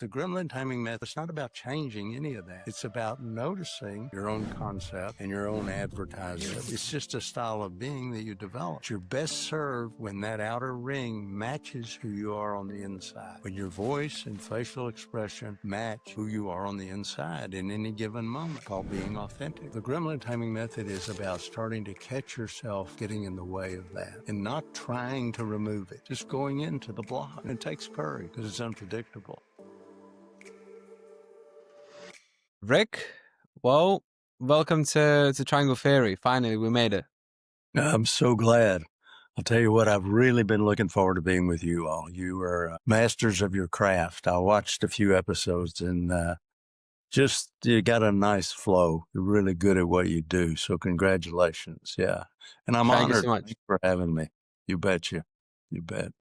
The gremlin taming method is not about changing any of that. It's about noticing your own concept and your own advertisement. It's just a style of being that you develop. You're best served when that outer ring matches who you are on the inside. When your voice and facial expression match who you are on the inside in any given moment, called being authentic. The gremlin taming method is about starting to catch yourself getting in the way of that and not trying to remove it. Just going into the block. It takes courage because it's unpredictable. Rick, well, welcome to Triangle Theory. Finally, we made it. I'm so glad. I'll tell you what, I've really been looking forward to being with you all. You are masters of your craft. I watched a few episodes and just you got a nice flow. You're really good at what you do. So congratulations. Yeah. And I'm Thank you honored so much. for having me. You betcha. You bet.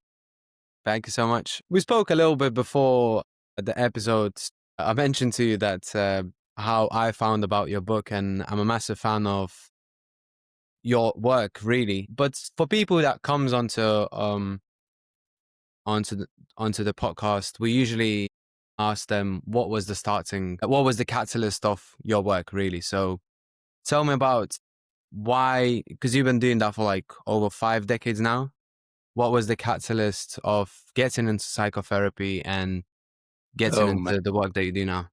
Thank you so much. We spoke a little bit before the episodes. I mentioned to you that how I found about your book, and I'm a massive fan of your work, really. But for people that comes onto the podcast, we usually ask them what was the catalyst of your work, really. So tell me about why, because you've been doing that for like over 5 decades now. What was the catalyst of getting into psychotherapy and getting Man, into the work that you do now?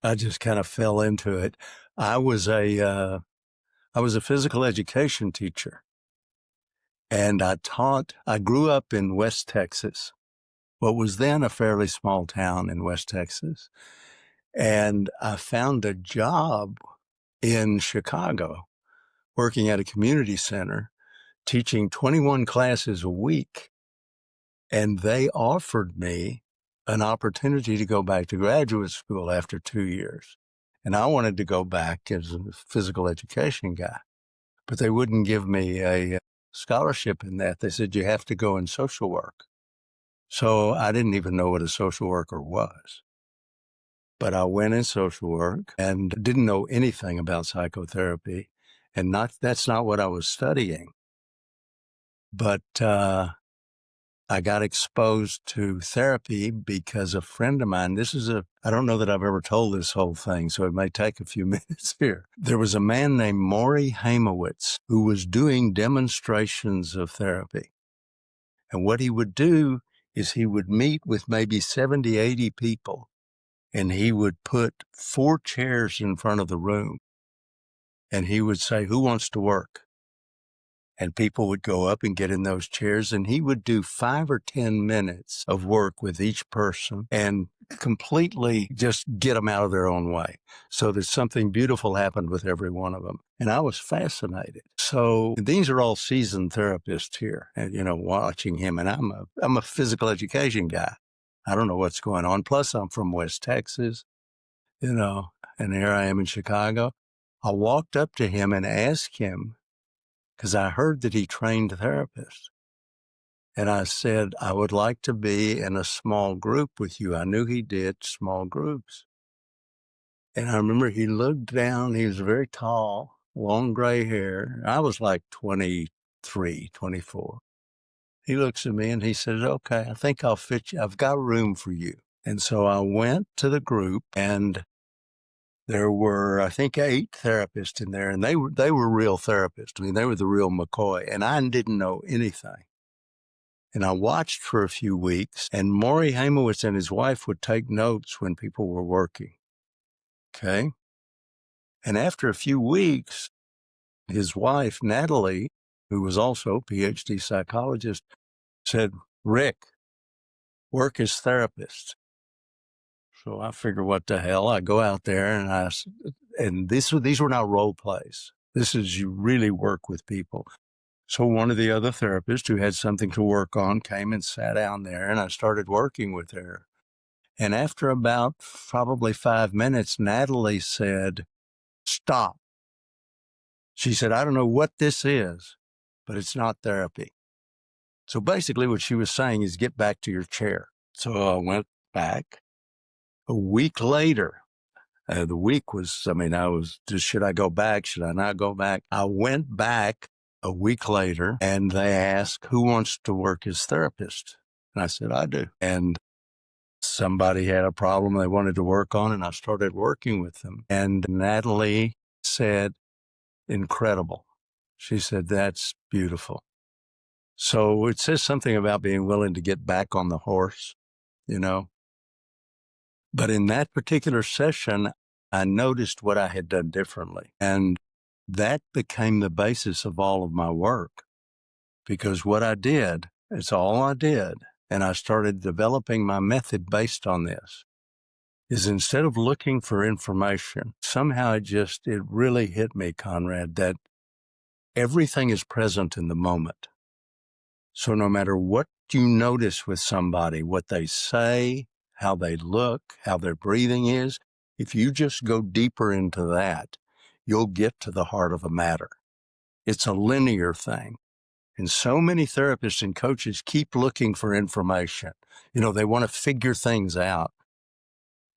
I just kind of fell into it. I was a physical education teacher. And I grew up in West Texas, what was then a fairly small town in West Texas. And I found a job in Chicago working at a community center, teaching 21 classes a week. And they offered me an opportunity to go back to graduate school after 2 years. And I wanted to go back as a physical education guy, but they wouldn't give me a scholarship in that. They said, you have to go in social work. So I didn't even know what a social worker was. But I went in social work and didn't know anything about psychotherapy. And that's not what I was studying. But I got exposed to therapy because a friend of mine, I don't know that I've ever told this whole thing, so it may take a few minutes here. There was a man named Maury Hamowitz who was doing demonstrations of therapy. And what he would do is he would meet with maybe 70, 80 people, and he would put 4 chairs in front of the room. And he would say, who wants to work? And people would go up and get in those chairs, and he would do 5 or 10 minutes of work with each person and completely just get them out of their own way so that something beautiful happened with every one of them. And I was fascinated. So these are all seasoned therapists here, and, watching him. And I'm a physical education guy. I don't know what's going on. Plus, I'm from West Texas, and here I am in Chicago. I walked up to him and asked him, because I heard that he trained therapists. And I said, I would like to be in a small group with you. I knew he did small groups. And I remember he looked down. He was very tall, long gray hair. I was like 23, 24. He looks at me and he says, okay, I think I'll fit you. I've got room for you. And so I went to the group, and there were, I think, 8 therapists in there, and they were real therapists. I mean, they were the real McCoy, and I didn't know anything. And I watched for a few weeks, and Maury Hamowitz and his wife would take notes when people were working. Okay? And after a few weeks, his wife, Natalie, who was also a PhD psychologist, said, Rick, work as therapist. So I figure, what the hell? I go out there and these were not role plays. This is, you really work with people. So one of the other therapists who had something to work on came and sat down there, and I started working with her. And after about probably 5 minutes, Natalie said, stop. She said, I don't know what this is, but it's not therapy. So basically what she was saying is, get back to your chair. So I went back. A week later, the week was, I was just, should I go back? Should I not go back? I went back a week later, and they asked, who wants to work as therapist? And I said, I do. And somebody had a problem they wanted to work on, and I started working with them. And Natalie said, incredible. She said, that's beautiful. So it says something about being willing to get back on the horse, you know. But in that particular session, I noticed what I had done differently. And that became the basis of all of my work. Because what I did, it's all I did, and I started developing my method based on this, is instead of looking for information, somehow it really hit me, Conrad, that everything is present in the moment. So no matter what you notice with somebody, what they say, how they look, how their breathing is, if you just go deeper into that, you'll get to the heart of the matter. It's a linear thing. And so many therapists and coaches keep looking for information. They want to figure things out.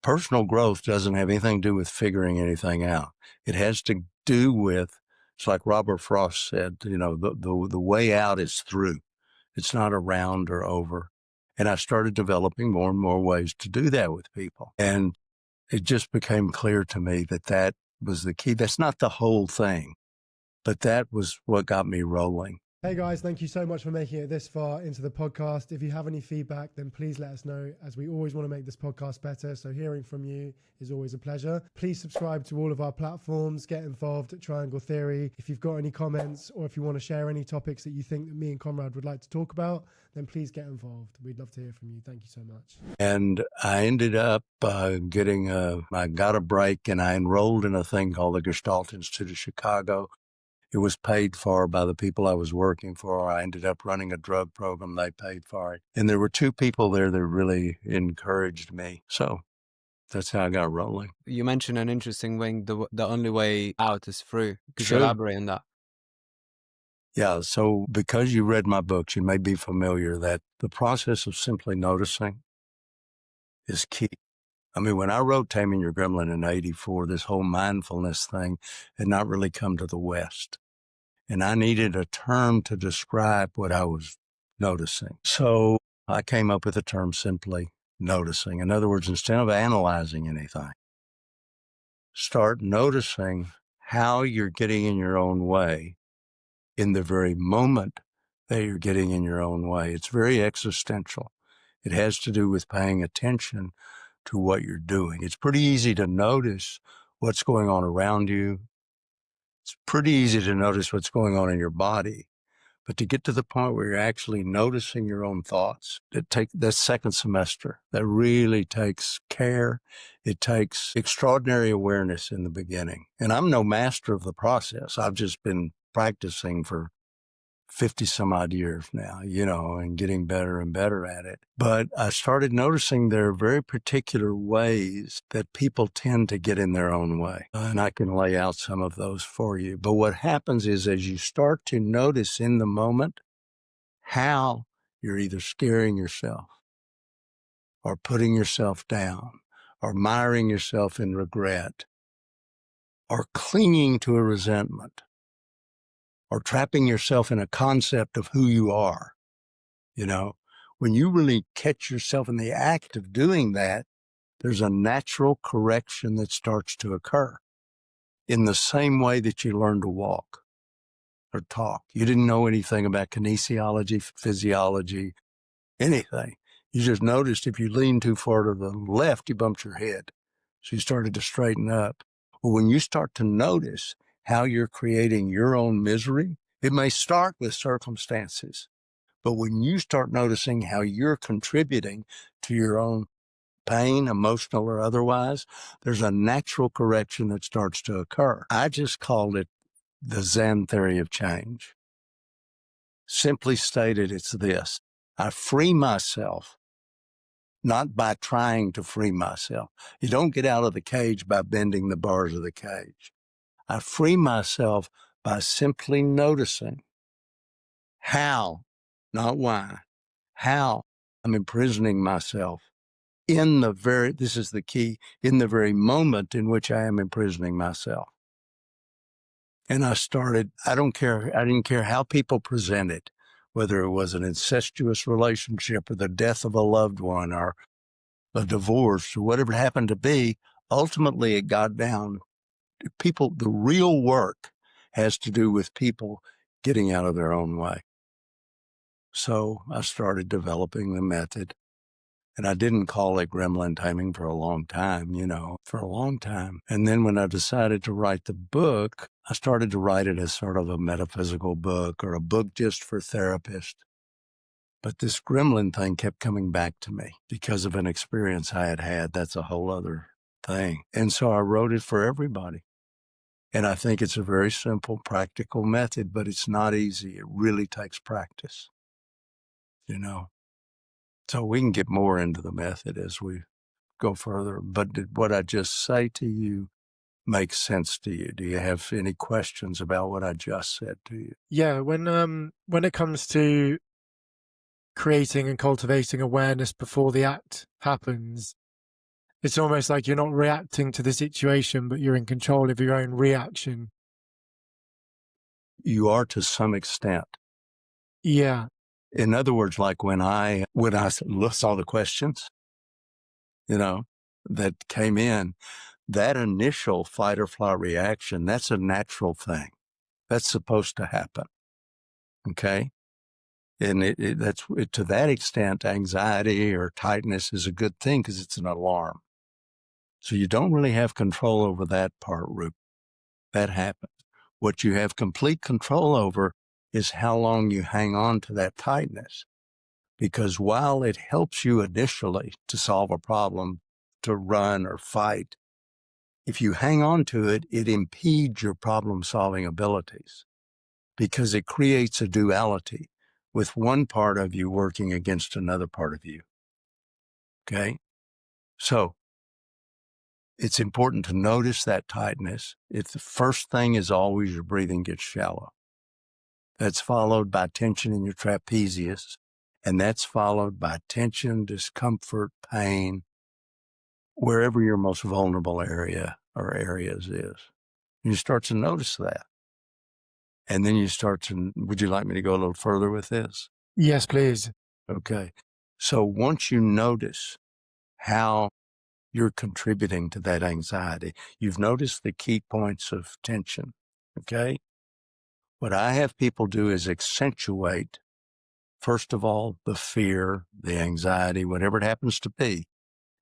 Personal growth doesn't have anything to do with figuring anything out. It has to do with, it's like Robert Frost said, the way out is through. It's not around or over. And I started developing more and more ways to do that with people. And it just became clear to me that was the key. That's not the whole thing, but that was what got me rolling. Hey guys, thank you so much for making it this far into the podcast. If you have any feedback, then please let us know, as we always want to make this podcast better. So hearing from you is always a pleasure. Please subscribe to all of our platforms, get involved at Triangle Theory. If you've got any comments or if you want to share any topics that you think that me and Conrad would like to talk about, then please get involved. We'd love to hear from you. Thank you so much. And I ended up I got a break, and I enrolled in a thing called the Gestalt Institute of Chicago. It was paid for by the people I was working for. I ended up running a drug program. They paid for it. And there were two people there that really encouraged me. So that's how I got rolling. You mentioned an interesting thing, the only way out is through. Could you Sure. elaborate on that? Yeah, so because you read my books, you may be familiar that the process of simply noticing is key. I mean, when I wrote Taming Your Gremlin in 84, this whole mindfulness thing had not really come to the West. And I needed a term to describe what I was noticing. So I came up with the term simply noticing. In other words, instead of analyzing anything, start noticing how you're getting in your own way in the very moment that you're getting in your own way. It's very existential. It has to do with paying attention to what you're doing. It's pretty easy to notice what's going on around you. It's pretty easy to notice what's going on in your body. But to get to the point where you're actually noticing your own thoughts, that's second semester. That really takes care. It takes extraordinary awareness in the beginning. And I'm no master of the process. I've just been practicing for 50 some odd years now, and getting better and better at it. But I started noticing there are very particular ways that people tend to get in their own way. And I can lay out some of those for you. But what happens is, as you start to notice in the moment how you're either scaring yourself or putting yourself down or miring yourself in regret or clinging to a resentment, or trapping yourself in a concept of who you are. When you really catch yourself in the act of doing that, there's a natural correction that starts to occur in the same way that you learn to walk or talk. You didn't know anything about kinesiology, physiology, anything. You just noticed if you leaned too far to the left, you bumped your head. So you started to straighten up. Well, when you start to notice how you're creating your own misery, it may start with circumstances, but when you start noticing how you're contributing to your own pain, emotional or otherwise, there's a natural correction that starts to occur. I just called it the Zen theory of change. Simply stated, it's this: I free myself, not by trying to free myself. You don't get out of the cage by bending the bars of the cage. I free myself by simply noticing how, not why, how I'm imprisoning myself this is the key, in the very moment in which I am imprisoning myself. And I didn't care how people presented, whether it was an incestuous relationship or the death of a loved one or a divorce, or whatever it happened to be, ultimately it got down to people. The real work has to do with people getting out of their own way. So I started developing the method, and I didn't call it gremlin taming for a long time, for a long time. And then when I decided to write the book, I started to write it as sort of a metaphysical book or a book just for therapists. But this gremlin thing kept coming back to me because of an experience I had had. That's a whole other thing. And so I wrote it for everybody. And I think it's a very simple, practical method, but it's not easy. It really takes practice, So we can get more into the method as we go further. But did what I just say to you make sense to you? Do you have any questions about what I just said to you? Yeah, when it comes to creating and cultivating awareness before the act happens, it's almost like you're not reacting to the situation, but you're in control of your own reaction. You are to some extent. Yeah. In other words, like when I saw the questions, that came in, that initial fight or flight reaction, that's a natural thing. That's supposed to happen. Okay. And to that extent, anxiety or tightness is a good thing because it's an alarm. So you don't really have control over that part, Rube. That happens. What you have complete control over is how long you hang on to that tightness. Because while it helps you initially to solve a problem, to run or fight, if you hang on to it, it impedes your problem-solving abilities because it creates a duality with one part of you working against another part of you. Okay? So it's important to notice that tightness. If the first thing is always your breathing gets shallow. That's followed by tension in your trapezius, and that's followed by tension, discomfort, pain, wherever your most vulnerable area or areas is. You start to notice that. And then would you like me to go a little further with this? Yes, please. Okay. So once you notice how you're contributing to that anxiety, you've noticed the key points of tension. Okay. What I have people do is accentuate, first of all, the fear, the anxiety, whatever it happens to be,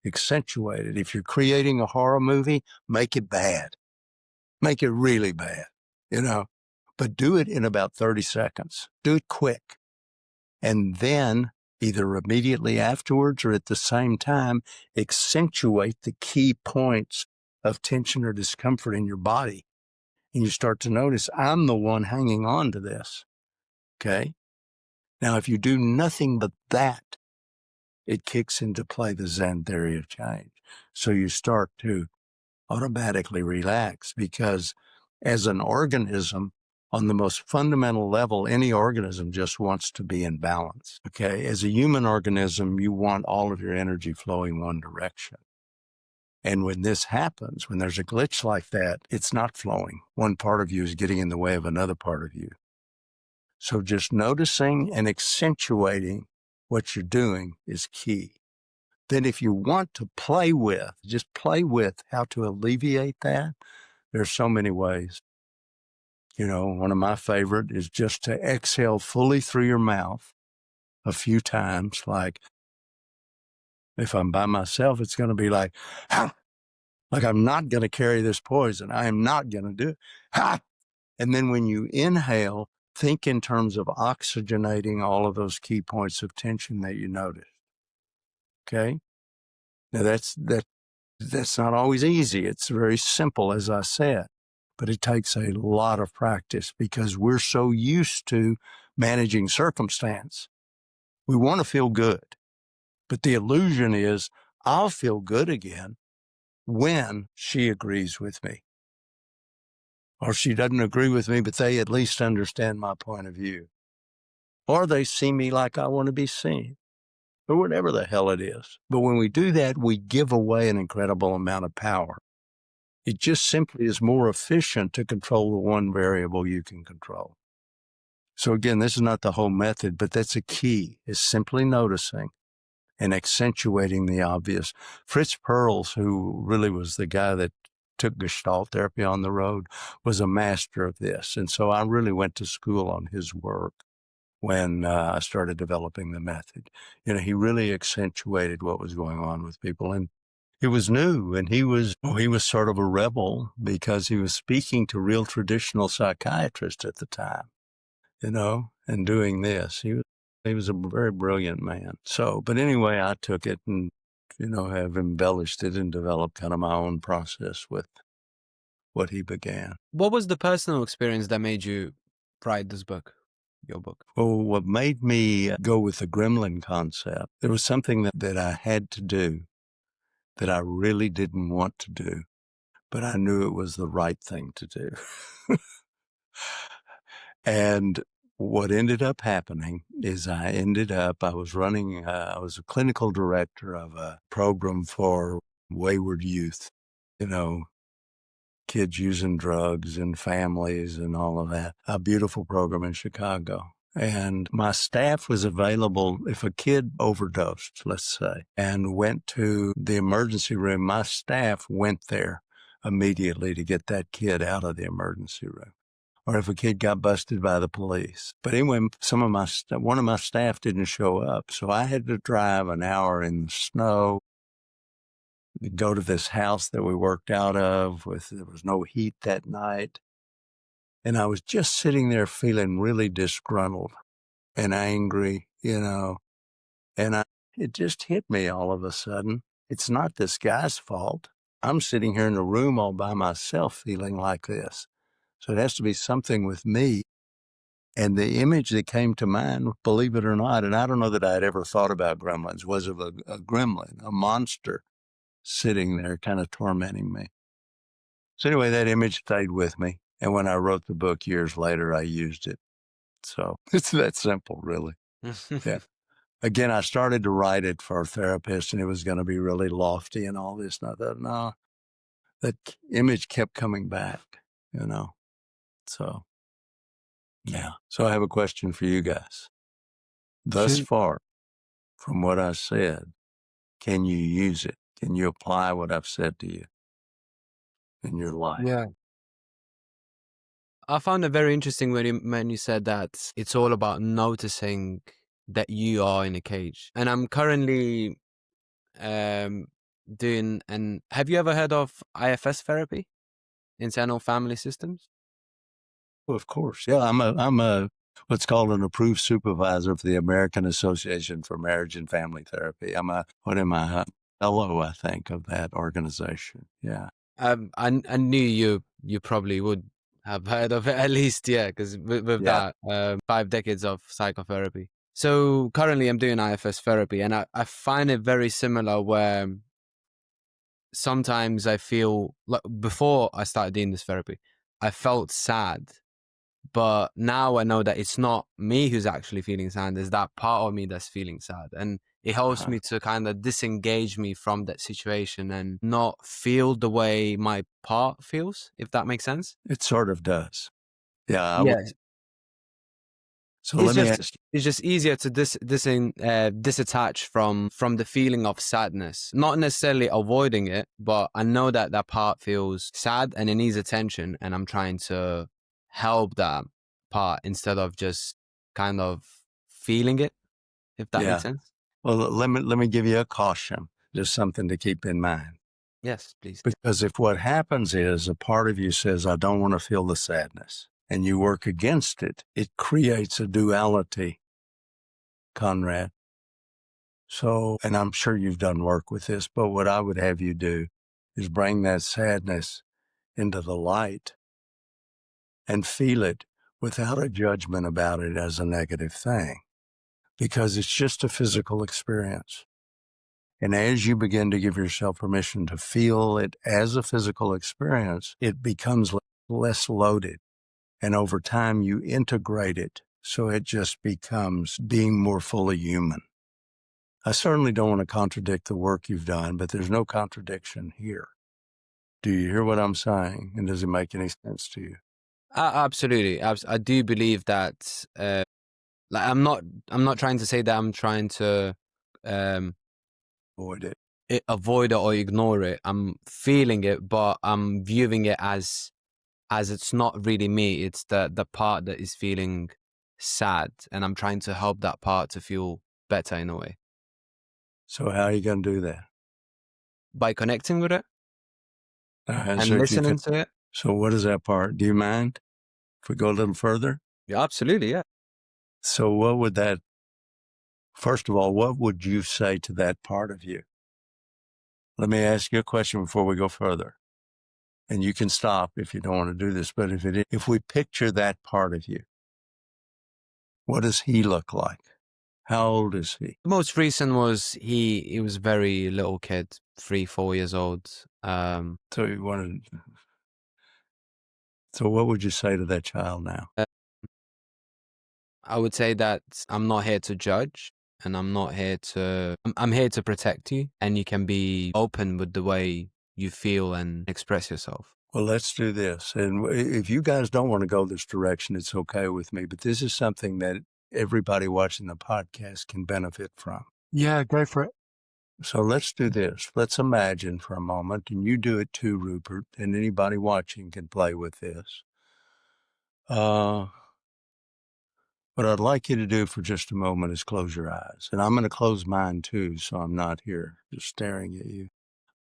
accentuate it. If you're creating a horror movie, make it bad. Make it really bad, but do it in about 30 seconds. Do it quick. And then either immediately afterwards or at the same time, accentuate the key points of tension or discomfort in your body. And you start to notice, I'm the one hanging on to this. Okay. Now, if you do nothing but that, it kicks into play the Zen theory of change. So you start to automatically relax because as an organism, on the most fundamental level, any organism just wants to be in balance. Okay. As a human organism, you want all of your energy flowing one direction. And when this happens, when there's a glitch like that, it's not flowing. One part of you is getting in the way of another part of you. So just noticing and accentuating what you're doing is key. Then if you want to just play with how to alleviate that, there's so many ways. One of my favorite is just to exhale fully through your mouth a few times. Like if I'm by myself, it's going to be like, ha! Like I'm not going to carry this poison. I am not going to do it. Ha! And then when you inhale, think in terms of oxygenating all of those key points of tension that you noticed. Okay? Now that's not always easy. It's very simple, as I said, but it takes a lot of practice because we're so used to managing circumstance. We want to feel good, but the illusion is I'll feel good again when she agrees with me. Or she doesn't agree with me, but they at least understand my point of view. Or they see me like I want to be seen, or whatever the hell it is. But when we do that, we give away an incredible amount of power. It just simply is more efficient to control the one variable you can control. So again, this is not the whole method, but that's a key, is simply noticing and accentuating the obvious. Fritz Perls, who really was the guy that took Gestalt therapy on the road, was a master of this. And so I really went to school on his work when I started developing the method. You know, he really accentuated what was going on with people. And it was new, and he was sort of a rebel because he was speaking to real traditional psychiatrists at the time, you know, and doing this. He was a very brilliant man. So, but anyway, I took it and, you know, have embellished it and developed kind of my own process with what he began. What was the personal experience that made you write this book, your book? Well, what made me go with the gremlin concept, there was something that I had to do that I really didn't want to do, but I knew it was the right thing to do. And what ended up happening is I was a clinical director of a program for wayward youth, you know, kids using drugs and families and all of that. A beautiful program in Chicago. And my staff was available if a kid overdosed, let's say, and went to the emergency room. My staff went there immediately to get that kid out of the emergency room. Or if a kid got busted by the police. But anyway, one of my staff didn't show up, so I had to drive an hour in the snow, go to this house that we worked out of. There was no heat that night, and I was just sitting there feeling really disgruntled and angry, you know. And it just hit me all of a sudden. It's not this guy's fault. I'm sitting here in a room all by myself feeling like this. So it has to be something with me. And the image that came to mind, believe it or not, and I don't know that I had ever thought about gremlins, was of a gremlin, a monster sitting there kind of tormenting me. So anyway, that image stayed with me. And when I wrote the book years later, I used it. So it's that simple, really. Yeah. Again, I started to write it for a therapist, and it was going to be really lofty and all this. And I thought, no, that image kept coming back, you know. So, yeah. So I have a question for you guys. Thus far, from what I said, can you use it? Can you apply what I've said to you in your life? Yeah. I found it very interesting when you said that it's all about noticing that you are in a cage. And I'm currently doing have you ever heard of IFS therapy? Internal Family Systems? Well, of course. Yeah, I'm a what's called an approved supervisor for the American Association for Marriage and Family Therapy. A fellow, I think, of that organization. Yeah. I knew you probably would have heard of it at least, yeah, because with Yeah. that 5 decades of psychotherapy. So currently I'm doing IFS therapy, and I find it very similar where sometimes I feel like before I started doing this therapy, I felt sad. But now I know that it's not me who's actually feeling sad. There's that part of me that's feeling sad. And it helps me to kind of disengage me from that situation and not feel the way my part feels, if that makes sense. It sort of does. Yeah. Yes. So let me ask you. It's just easier to disattach from the feeling of sadness. Not necessarily avoiding it, but I know that that part feels sad and it needs attention, and I'm trying to help that part instead of just kind of feeling it, if that makes sense. Well, let me give you a caution, just something to keep in mind. Yes, please. Because if what happens is a part of you says, I don't want to feel the sadness, and you work against it, it creates a duality, Conrad. So, and I'm sure you've done work with this, but what I would have you do is bring that sadness into the light and feel it without a judgment about it as a negative thing, because it's just a physical experience. And as you begin to give yourself permission to feel it as a physical experience, it becomes less loaded. And over time, you integrate it so it just becomes being more fully human. I certainly don't want to contradict the work you've done, but there's no contradiction here. Do you hear what I'm saying? And does it make any sense to you? Absolutely. I do believe that. Like I'm not trying to say that I'm trying to avoid it. Avoid it or ignore it. I'm feeling it, but I'm viewing it as it's not really me. It's the part that is feeling sad, and I'm trying to help that part to feel better in a way. So how are you going to do that? By connecting with it and So if you listening could, to it. so what is that part? Do you mind if we go a little further? Yeah, absolutely. Yeah. So what would that, first of all, what would you say to that part of you? Let me ask you a question before we go further. And you can stop if you don't want to do this, but if we picture that part of you, what does he look like? How old is he? The most recent was he was a very little kid, 3-4 years old. So you wanted, so what would you say to that child now? I would say that I'm not here to judge, and I'm not here to, I'm here to protect you, and you can be open with the way you feel and express yourself. Well, let's do this. And if you guys don't want to go this direction, it's okay with me, but this is something that everybody watching the podcast can benefit from. Yeah, go for it. So let's do this. Let's imagine for a moment, and you do it too, Rupert, and anybody watching can play with this. What I'd like you to do for just a moment is close your eyes. And I'm going to close mine too, so I'm not here just staring at you.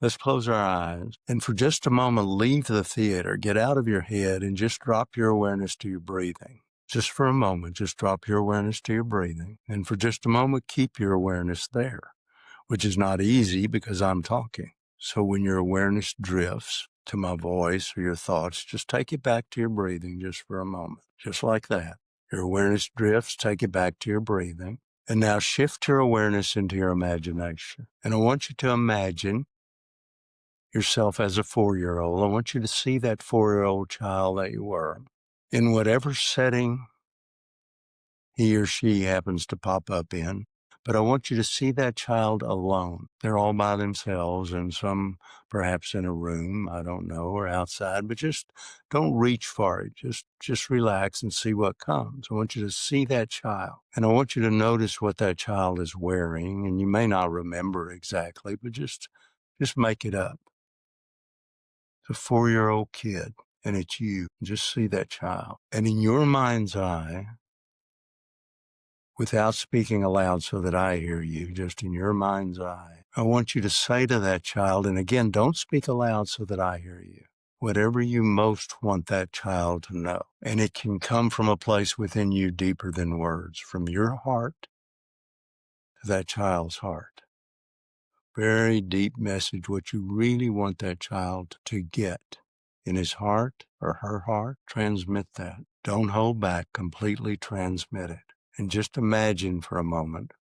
Let's close our eyes. And for just a moment, leave the theater, get out of your head, and just drop your awareness to your breathing. Just for a moment, just drop your awareness to your breathing. And for just a moment, keep your awareness there, which is not easy because I'm talking. So when your awareness drifts to my voice or your thoughts, just take it back to your breathing just for a moment, just like that. Your awareness drifts, take it back to your breathing. And now shift your awareness into your imagination. And I want you to imagine yourself as a 4-year-old. I want you to see that 4-year-old child that you were in whatever setting he or she happens to pop up in. But I want you to see that child alone. They're all by themselves, and some perhaps in a room, I don't know, or outside, but just don't reach for it. Just relax and see what comes. I want you to see that child, and I want you to notice what that child is wearing, and you may not remember exactly, but just make it up. It's a 4-year-old kid, and it's you. Just see that child. And in your mind's eye, without speaking aloud so that I hear you, just in your mind's eye, I want you to say to that child, and again, don't speak aloud so that I hear you, whatever you most want that child to know. And it can come from a place within you deeper than words, from your heart to that child's heart. Very deep message, what you really want that child to get in his heart or her heart. Transmit that. Don't hold back. Completely transmit it. And just imagine for a moment,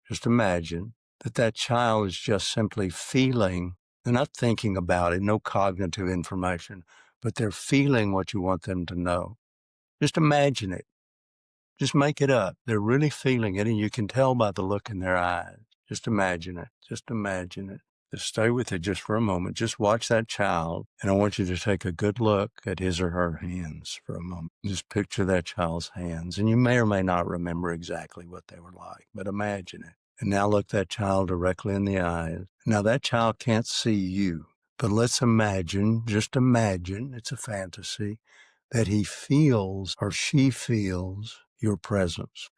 just imagine that that child is just simply feeling. They're not thinking about it, no cognitive information, but they're feeling what you want them to know. Just imagine it. Just make it up. They're really feeling it, and you can tell by the look in their eyes. Just imagine it. Just imagine it. Just stay with it just for a moment. Just watch that child, and I want you to take a good look at his or her hands for a moment. Just picture that child's hands, and you may or may not remember exactly what they were like, but imagine it. And now look that child directly in the eyes. Now that child can't see you, but let's imagine, just imagine, it's a fantasy, that he feels or she feels your presence,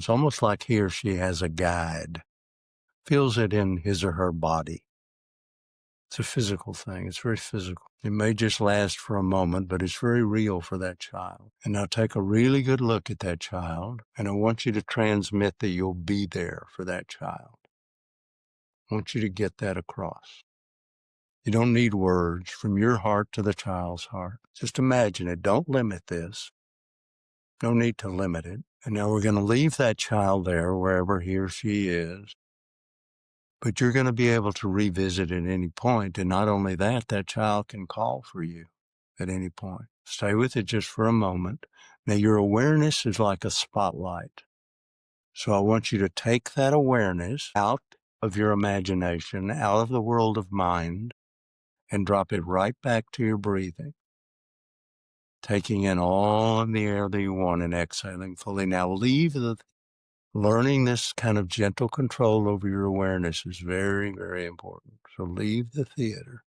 almost like he or she has a guide, feels it in his or her body. It's a physical thing. It's very physical. It may just last for a moment, but it's very real for that child. And now take a really good look at that child, and I want you to transmit that you'll be there for that child. I want you to get that across. You don't need words, from your heart to the child's heart. Just imagine it. Don't limit this. No need to limit it. And now we're going to leave that child there wherever he or she is. But you're going to be able to revisit at any point. And not only that, that child can call for you at any point. Stay with it just for a moment. Now your awareness is like a spotlight. So I want you to take that awareness out of your imagination, out of the world of mind, and drop it right back to your breathing. Taking in all of the air that you want and exhaling fully. Now leave the Learning this kind of gentle control over your awareness is very, very important. So leave the theater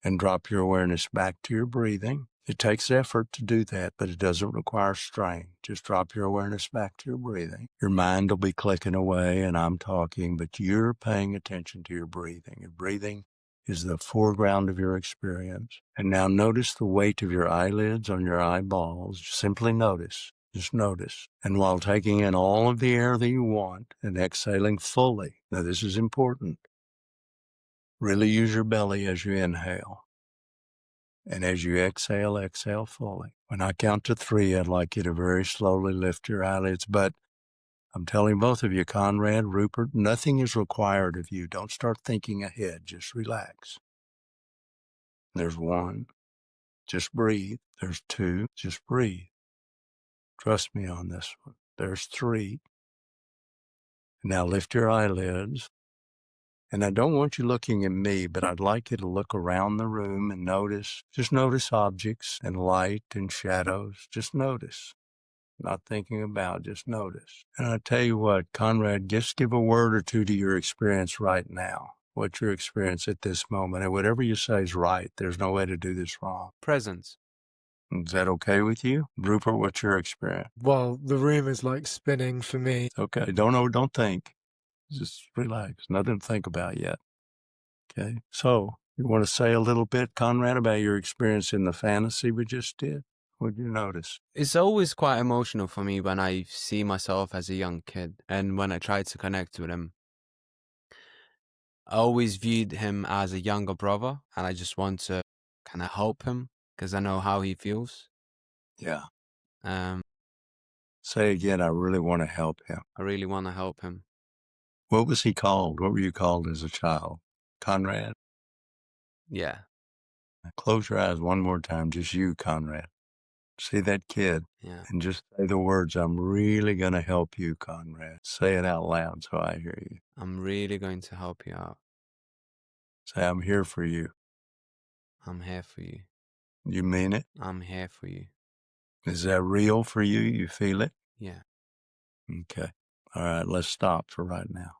and drop your awareness back to your breathing. It takes effort to do that, but it doesn't require strain. Just drop your awareness back to your breathing. Your mind will be clicking away and I'm talking, but you're paying attention to your breathing. Your breathing is the foreground of your experience. And now notice the weight of your eyelids on your eyeballs. Simply notice. Just notice. And while taking in all of the air that you want and exhaling fully, now this is important, really use your belly as you inhale. And as you exhale, exhale fully. When I count to 3, I'd like you to very slowly lift your eyelids. But I'm telling both of you, Conrad, Rupert, nothing is required of you. Don't start thinking ahead. Just relax. There's 1. Just breathe. There's 2. Just breathe. Trust me on this one. There's 3. Now lift your eyelids. And I don't want you looking at me, but I'd like you to look around the room and notice, just notice objects and light and shadows. Just notice. Not thinking about, just notice. And I tell you what, Conrad, just give a word or two to your experience right now. What's your experience at this moment? And whatever you say is right. There's no way to do this wrong. Presence. Is that okay with you? Rupert, what's your experience? Well, the room is like spinning for me. Okay, don't think. Just relax. Nothing to think about yet. Okay, so you want to say a little bit, Conrad, about your experience in the fantasy we just did? What did you notice? It's always quite emotional for me when I see myself as a young kid and when I try to connect with him. I always viewed him as a younger brother and I just want to kind of help him because I know how he feels. Yeah. Um, Say again, I really want to help him. I really want to help him. What was he called? What were you called as a child? Conrad? Yeah. Close your eyes one more time, just you, Conrad. See that kid Yeah. and just say the words, I'm really going to help you, Conrad. Say it out loud so I hear you. I'm really going to help you out. Say, I'm here for you. I'm here for you. You mean it? I'm here for you. Is that real for you? You feel it? Yeah. Okay. All right, let's stop for right now.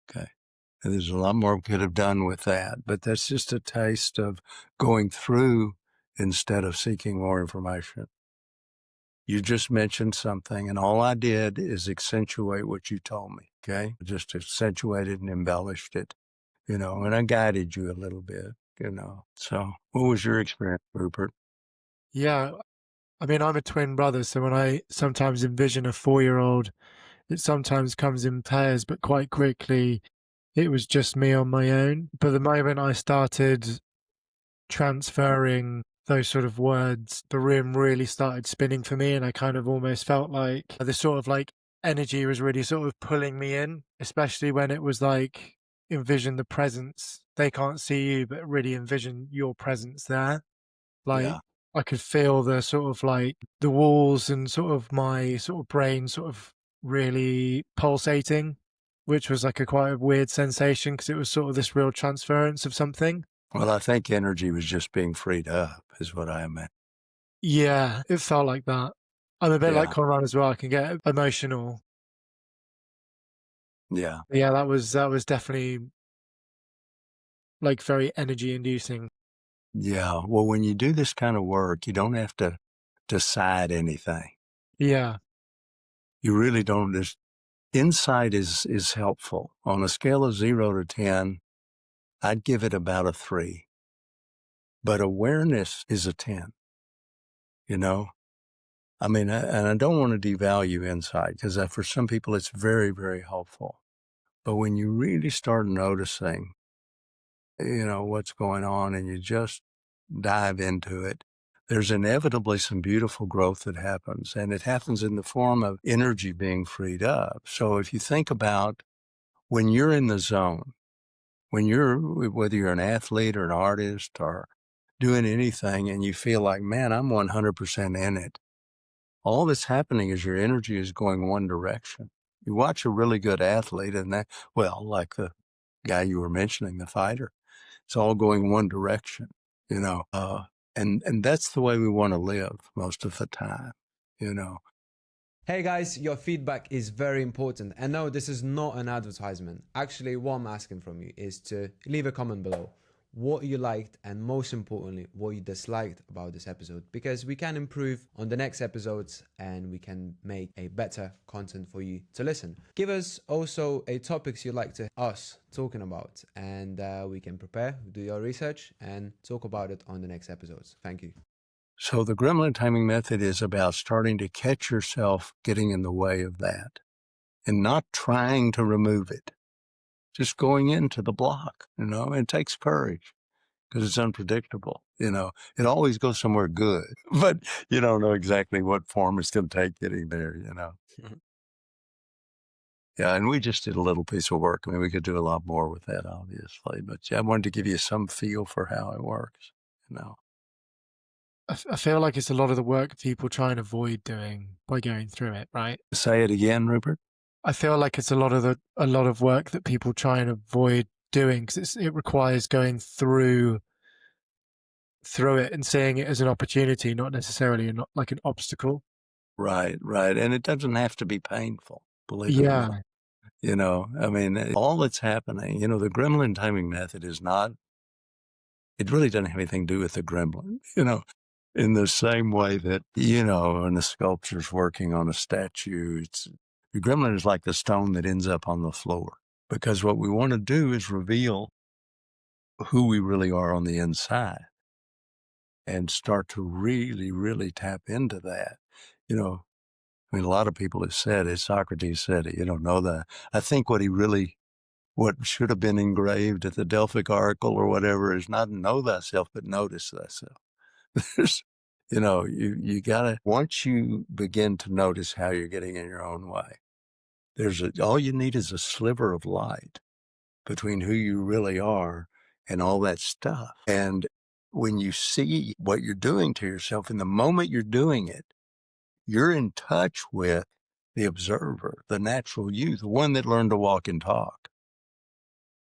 Okay. And there's a lot more we could have done with that, but that's just a taste of going through instead of seeking more information. You just mentioned something, and all I did is accentuate what you told me, okay? Just accentuated and embellished it, and I guided you a little bit, So what was your experience, Rupert? Yeah, I mean, I'm a twin brother, so when I sometimes envision a 4-year-old, it sometimes comes in pairs, but quite quickly it was just me on my own. But the moment I started transferring those sort of words, the room really started spinning for me, and I kind of almost felt like this sort of like energy was really sort of pulling me in, especially when it was like envision the presence. They can't see you, but really envision your presence there. Like Yeah. I could feel the sort of like the walls and sort of my sort of brain sort of really pulsating, which was like a quite a weird sensation because it was sort of this real transference of something. Well, I think energy was just being freed up, is what I meant. Yeah, it felt like that. I'm a bit like Yeah. Conrad as well. I can get emotional. Yeah. But yeah, that was definitely like very energy inducing. Yeah. Well, when you do this kind of work, you don't have to decide anything. Yeah. You really don't. This insight is helpful. On a scale of 0 to 10, I'd give it about a 3. But awareness is a 10, I mean, and I don't want to devalue insight because for some people it's very, very helpful. But when you really start noticing, what's going on and you just dive into it, there's inevitably some beautiful growth that happens. And it happens in the form of energy being freed up. So if you think about when you're in the zone, whether you're an athlete or an artist or doing anything and you feel like, man, I'm 100% in it. All that's happening is your energy is going one direction. You watch a really good athlete and like the guy you were mentioning, the fighter, it's all going one direction, and that's the way we want to live most of the time, Hey guys, your feedback is very important. And no, this is not an advertisement. Actually, what I'm asking from you is to leave a comment below what you liked and most importantly, what you disliked about this episode, because we can improve on the next episodes and we can make a better content for you to listen. Give us also a topics you'd like to us talking about, and we can prepare, do your research and talk about it on the next episodes. Thank you. So the gremlin taming method is about starting to catch yourself getting in the way of that and not trying to remove it. Just going into the block, it takes courage because it's unpredictable. It always goes somewhere good, but you don't know exactly what form it's going to take getting there. Yeah, and we just did a little piece of work. I mean, we could do a lot more with that, obviously, but yeah, I wanted to give you some feel for how it works. I feel like it's a lot of the work people try and avoid doing by going through it, right? Say it again, Rupert. I feel like it's a lot of work that people try and avoid doing because it requires going through it and seeing it as an opportunity, not necessarily not like an obstacle. Right. And it doesn't have to be painful, believe it or not. I mean, all that's happening, the gremlin timing method is not, it really doesn't have anything to do with the gremlin, in the same way that, when the sculpture's working on a statue, the gremlin is like the stone that ends up on the floor. Because what we want to do is reveal who we really are on the inside and start to really, really tap into that. I mean, a lot of people have said it. Socrates said it, know that. I think what should have been engraved at the Delphic Oracle or whatever is not know thyself, but notice thyself. There's, you gotta, once you begin to notice how you're getting in your own way, all you need is a sliver of light between who you really are and all that stuff. And when you see what you're doing to yourself, in the moment you're doing it, you're in touch with the observer, the natural you, the one that learned to walk and talk.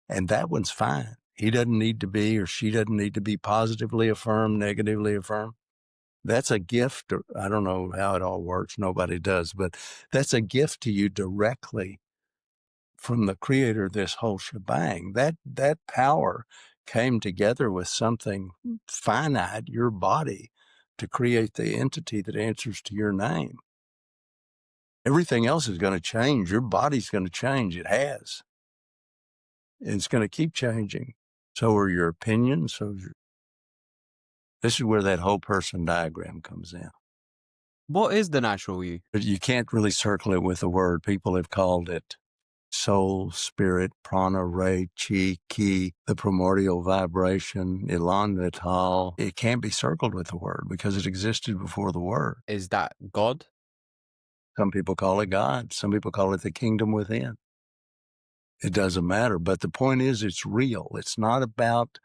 And that one's fine. He doesn't need to be, or she doesn't need to be positively affirmed, negatively affirmed. That's a gift. I don't know how it all works. Nobody does, but that's a gift to you directly from the creator of this whole shebang. That power came together with something finite, your body, to create the entity that answers to your name. Everything else is going to change. Your body's going to change. It has. And it's going to keep changing. So are your opinions. This is where that whole person diagram comes in. What is the natural you? But you can't really circle it with a word. People have called it soul, spirit, prana, ray, chi, ki, the primordial vibration, elan vital. It can't be circled with a word because it existed before the word. Is that God? Some people call it God. Some people call it the kingdom within. It doesn't matter. But the point is, it's real. It's not about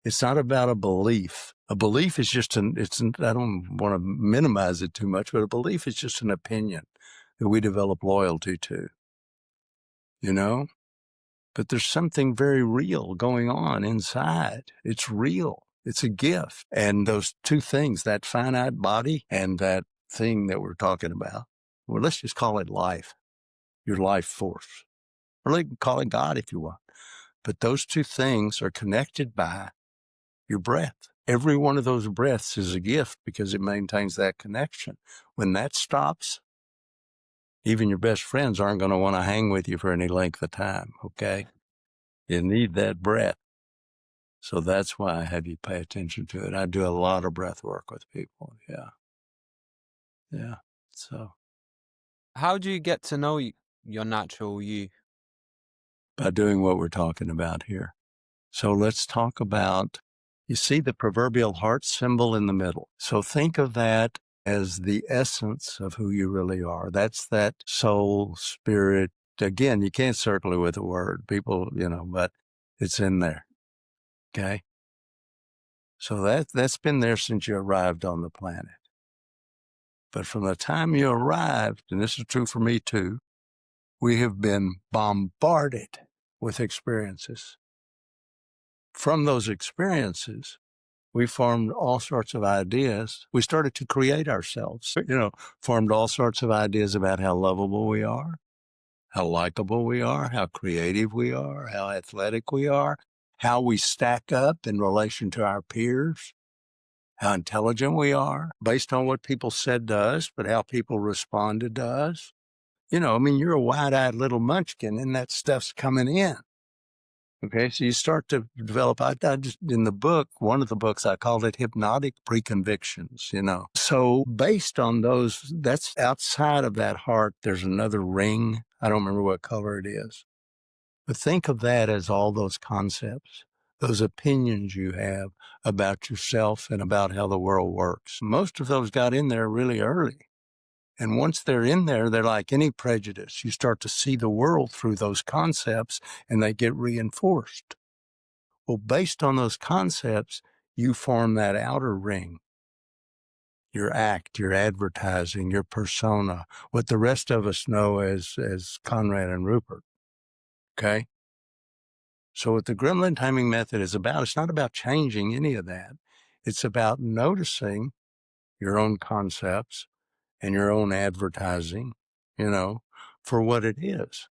a belief. A belief is just I don't want to minimize it too much, but a belief is just an opinion that we develop loyalty to, But there's something very real going on inside. It's real. It's a gift. And those two things, that finite body and that thing that we're talking about, well, let's just call it life, your life force. Or you can call it God if you want. But those two things are connected by your breath. Every one of those breaths is a gift because it maintains that connection. When that stops, even your best friends aren't going to want to hang with you for any length of time, okay? You need that breath. So that's why I have you pay attention to it. I do a lot of breath work with people. Yeah. So How do you get to know your natural you? by doing what we're talking about here. So let's talk about, you see the proverbial heart symbol in the middle. So think of that as the essence of who you really are. That's that soul, spirit. Again, you can't circle it with a word. People, but it's in there. Okay. So that's been there since you arrived on the planet. But from the time you arrived, and this is true for me too, we have been bombarded with experiences. From those experiences, We formed all sorts of ideas. We started to create ourselves, formed all sorts of ideas about how lovable we are, how likable we are, how creative we are, how athletic we are, how we stack up in relation to our peers, how intelligent we are, based on what people said to us, but how people responded to us. You're a wide-eyed little munchkin, and that stuff's coming in. Okay, so you start to develop, I just, in the book, one of the books, I called it Hypnotic Preconvictions, So based on those, that's outside of that heart, there's another ring. I don't remember what color it is. But think of that as all those concepts, those opinions you have about yourself and about how the world works. Most of those got in there really early. And once they're in there, they're like any prejudice. You start to see the world through those concepts and they get reinforced. Well, based on those concepts, you form that outer ring, your act, your advertising, your persona, what the rest of us know as Conrad and Rupert. Okay? So what the Gremlin Taming Method is about, it's not about changing any of that. It's about noticing your own concepts and your own advertising, for what it is.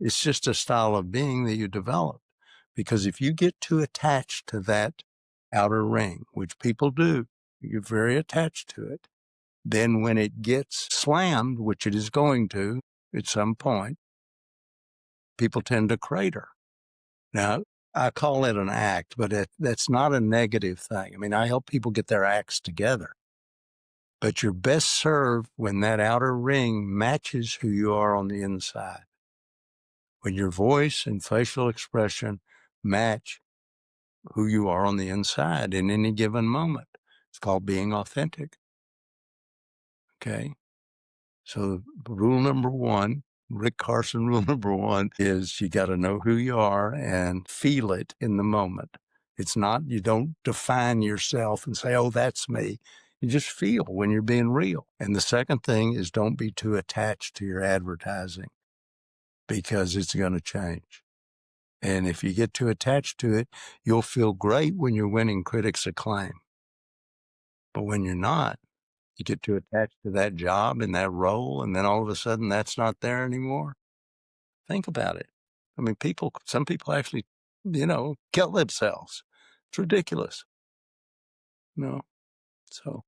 It's just a style of being that you develop. Because if you get too attached to that outer ring, which people do, you're very attached to it, then when it gets slammed, which it is going to at some point, people tend to crater. Now, I call it an act, but that's not a negative thing. I help people get their acts together. But you're best served when that outer ring matches who you are on the inside. When your voice and facial expression match who you are on the inside in any given moment. It's called being authentic. Okay? So rule number one, Rick Carson rule number one is you got to know who you are and feel it in the moment. It's not, you don't define yourself and say, oh, that's me. You just feel when you're being real. And the second thing is don't be too attached to your advertising because it's going to change. And if you get too attached to it, you'll feel great when you're winning critics' acclaim. But when you're not, you get too attached to that job and that role, and then all of a sudden that's not there anymore. Think about it. Some people actually, kill themselves. It's ridiculous. So.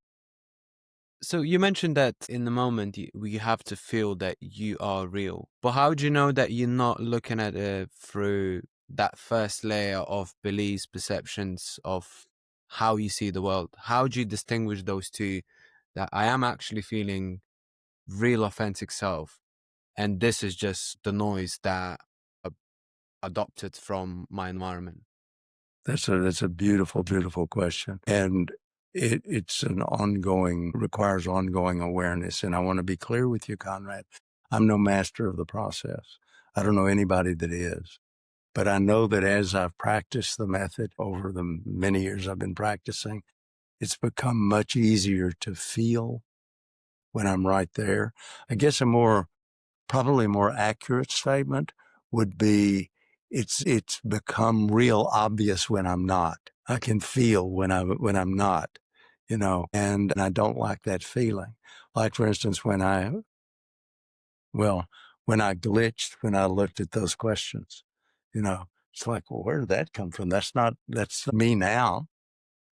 So you mentioned that in the moment you have to feel that you are real. But how do you know that you're not looking at it through that first layer of beliefs, perceptions of how you see the world? How do you distinguish those two, that I am actually feeling real authentic self and this is just the noise that I adopted from my environment? That's a beautiful, beautiful question. And requires ongoing awareness. And I want to be clear with you, Conrad. I'm no master of the process. I don't know anybody that is. But I know that as I've practiced the method over the many years I've been practicing, it's become much easier to feel when I'm right there. I guess probably more accurate statement would be it's become real obvious when I'm not. I can feel when I'm not, and I don't like that feeling. Like, for instance, when I glitched, when I looked at those questions, it's like, well, where did that come from? That's me now,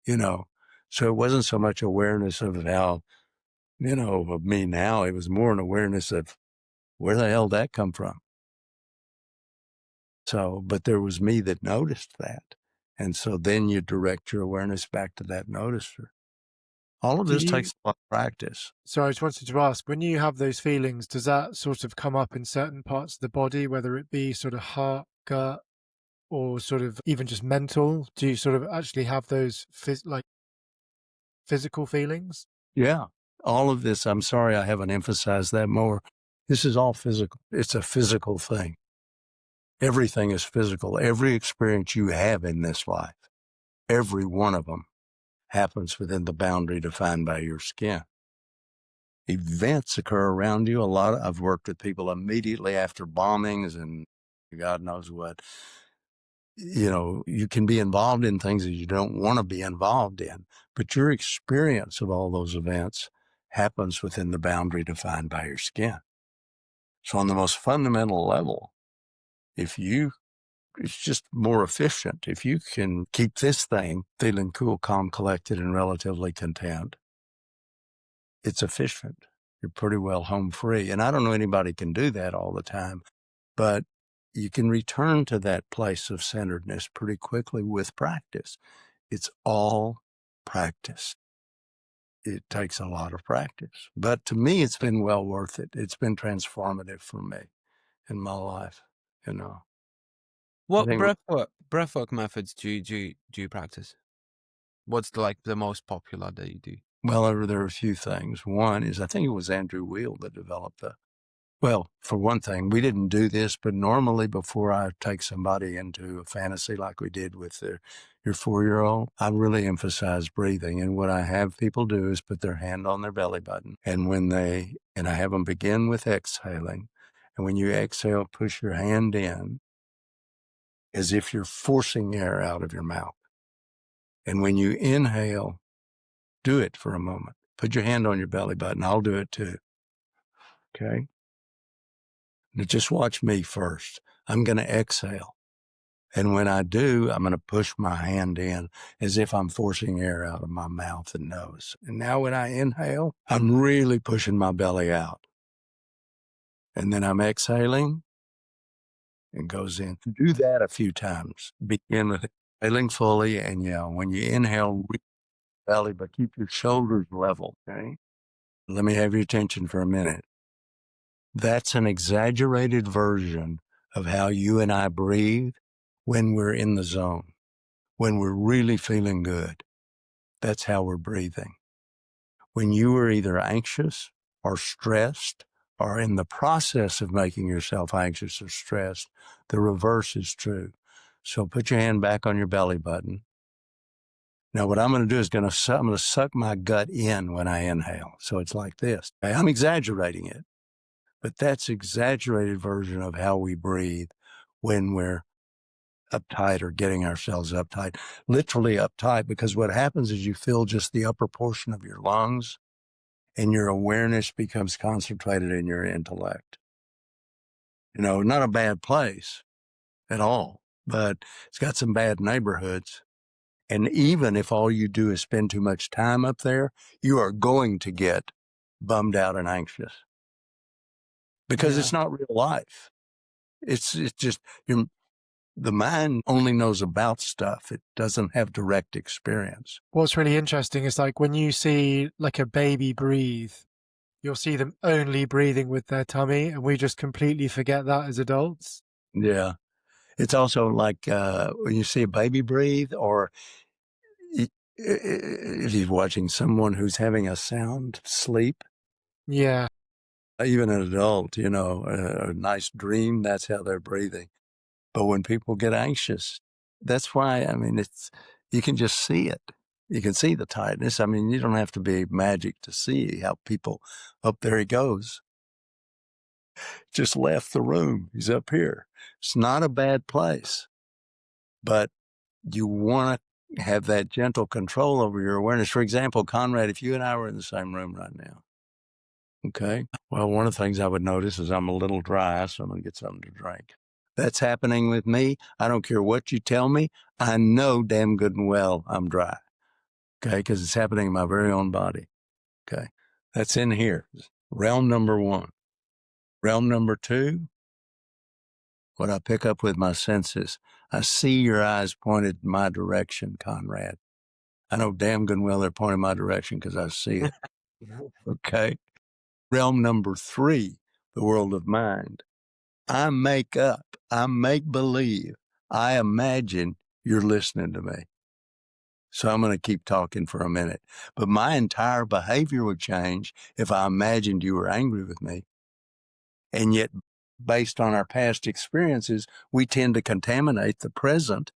So it wasn't so much awareness of how, of me now. It was more an awareness of where the hell did that come from? So, but there was me that noticed that. And so then you direct your awareness back to that noticer. All of this takes a lot of practice. So I just wanted to ask, when you have those feelings, does that sort of come up in certain parts of the body, whether it be sort of heart, gut, or sort of even just mental? Do you sort of actually have those physical feelings? Yeah. All of this, I'm sorry I haven't emphasized that more. This is all physical. It's a physical thing. Everything is physical. Every experience you have in this life, every one of them happens within the boundary defined by your skin. Events occur around you. I've worked with people immediately after bombings and God knows what. you can be involved in things that you don't want to be involved in, but your experience of all those events happens within the boundary defined by your skin. So on the most fundamental level, it's just more efficient. If you can keep this thing feeling cool, calm, collected, and relatively content, it's efficient. You're pretty well home free. And I don't know anybody can do that all the time, but you can return to that place of centeredness pretty quickly with practice. It's all practice. It takes a lot of practice. But to me, it's been well worth it. It's been transformative for me in my life, What I think, breathwork methods do you practice? What's the most popular that you do? well, there are a few things. One is, I think it was Andrew Weil that developed well, for one thing, we didn't do this, but normally before I take somebody into a fantasy like we did with your 4-year-old, I really emphasize breathing. And what I have people do is put their hand on their belly button. And I have them begin with exhaling. And when you exhale, push your hand in as if you're forcing air out of your mouth. And when you inhale, do it for a moment. Put your hand on your belly button. I'll do it too. Okay? Now just watch me first. I'm going to exhale. And when I do, I'm going to push my hand in as if I'm forcing air out of my mouth and nose. And now when I inhale, I'm really pushing my belly out. And then I'm exhaling and goes in. Do that a few times. Begin with exhaling fully. And when you inhale, belly, but keep your shoulders level. Okay. Let me have your attention for a minute. That's an exaggerated version of how you and I breathe when we're in the zone, when we're really feeling good. That's how we're breathing. When you are either anxious or stressed or in the process of making yourself anxious or stressed, the reverse is true. So put your hand back on your belly button. Now, what I'm going to do is I'm going to suck my gut in when I inhale. So it's like this. I'm exaggerating it, but that's exaggerated version of how we breathe when we're uptight or getting ourselves uptight, literally uptight, because what happens is you fill just the upper portion of your lungs and your awareness becomes concentrated in your intellect. Not a bad place at all, but it's got some bad neighborhoods. And even if all you do is spend too much time up there, you are going to get bummed out and anxious because it's not real life. It's just the mind only knows about stuff. It doesn't have direct experience. What's really interesting is like when you see like a baby breathe, you'll see them only breathing with their tummy, and we just completely forget that as adults. Yeah. It's also like when you see a baby breathe, or if you're watching someone who's having a sound sleep. Yeah. Even an adult, a nice dream, that's how they're breathing. But when people get anxious, that's why, you can just see it. You can see the tightness. You don't have to be magic to see how people, there he goes. Just left the room. He's up here. It's not a bad place, but you want to have that gentle control over your awareness. For example, Conrad, if you and I were in the same room right now, okay, well, one of the things I would notice is I'm a little dry, so I'm going to get something to drink. That's happening with me. I don't care what you tell me. I know damn good and well I'm dry, okay, because it's happening in my very own body, okay. That's in here, realm number 1. Realm number 2, what I pick up with my senses. I see your eyes pointed in my direction, Conrad. I know damn good and well they're pointing my direction because I see it, okay. Realm number 3, the world of mind. I make up, I make believe, I imagine you're listening to me. So I'm going to keep talking for a minute. But my entire behavior would change if I imagined you were angry with me. And yet, based on our past experiences, we tend to contaminate the present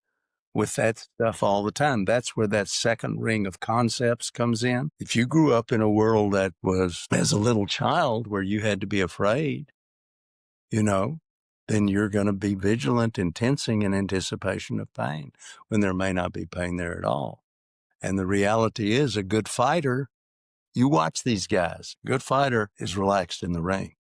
with that stuff all the time. That's where that second ring of concepts comes in. If you grew up in a world that was, as a little child, where you had to be afraid, then then you're going to be vigilant and tensing in anticipation of pain when there may not be pain there at all. And the reality is, a good fighter, you watch these guys, a good fighter is relaxed in the ring.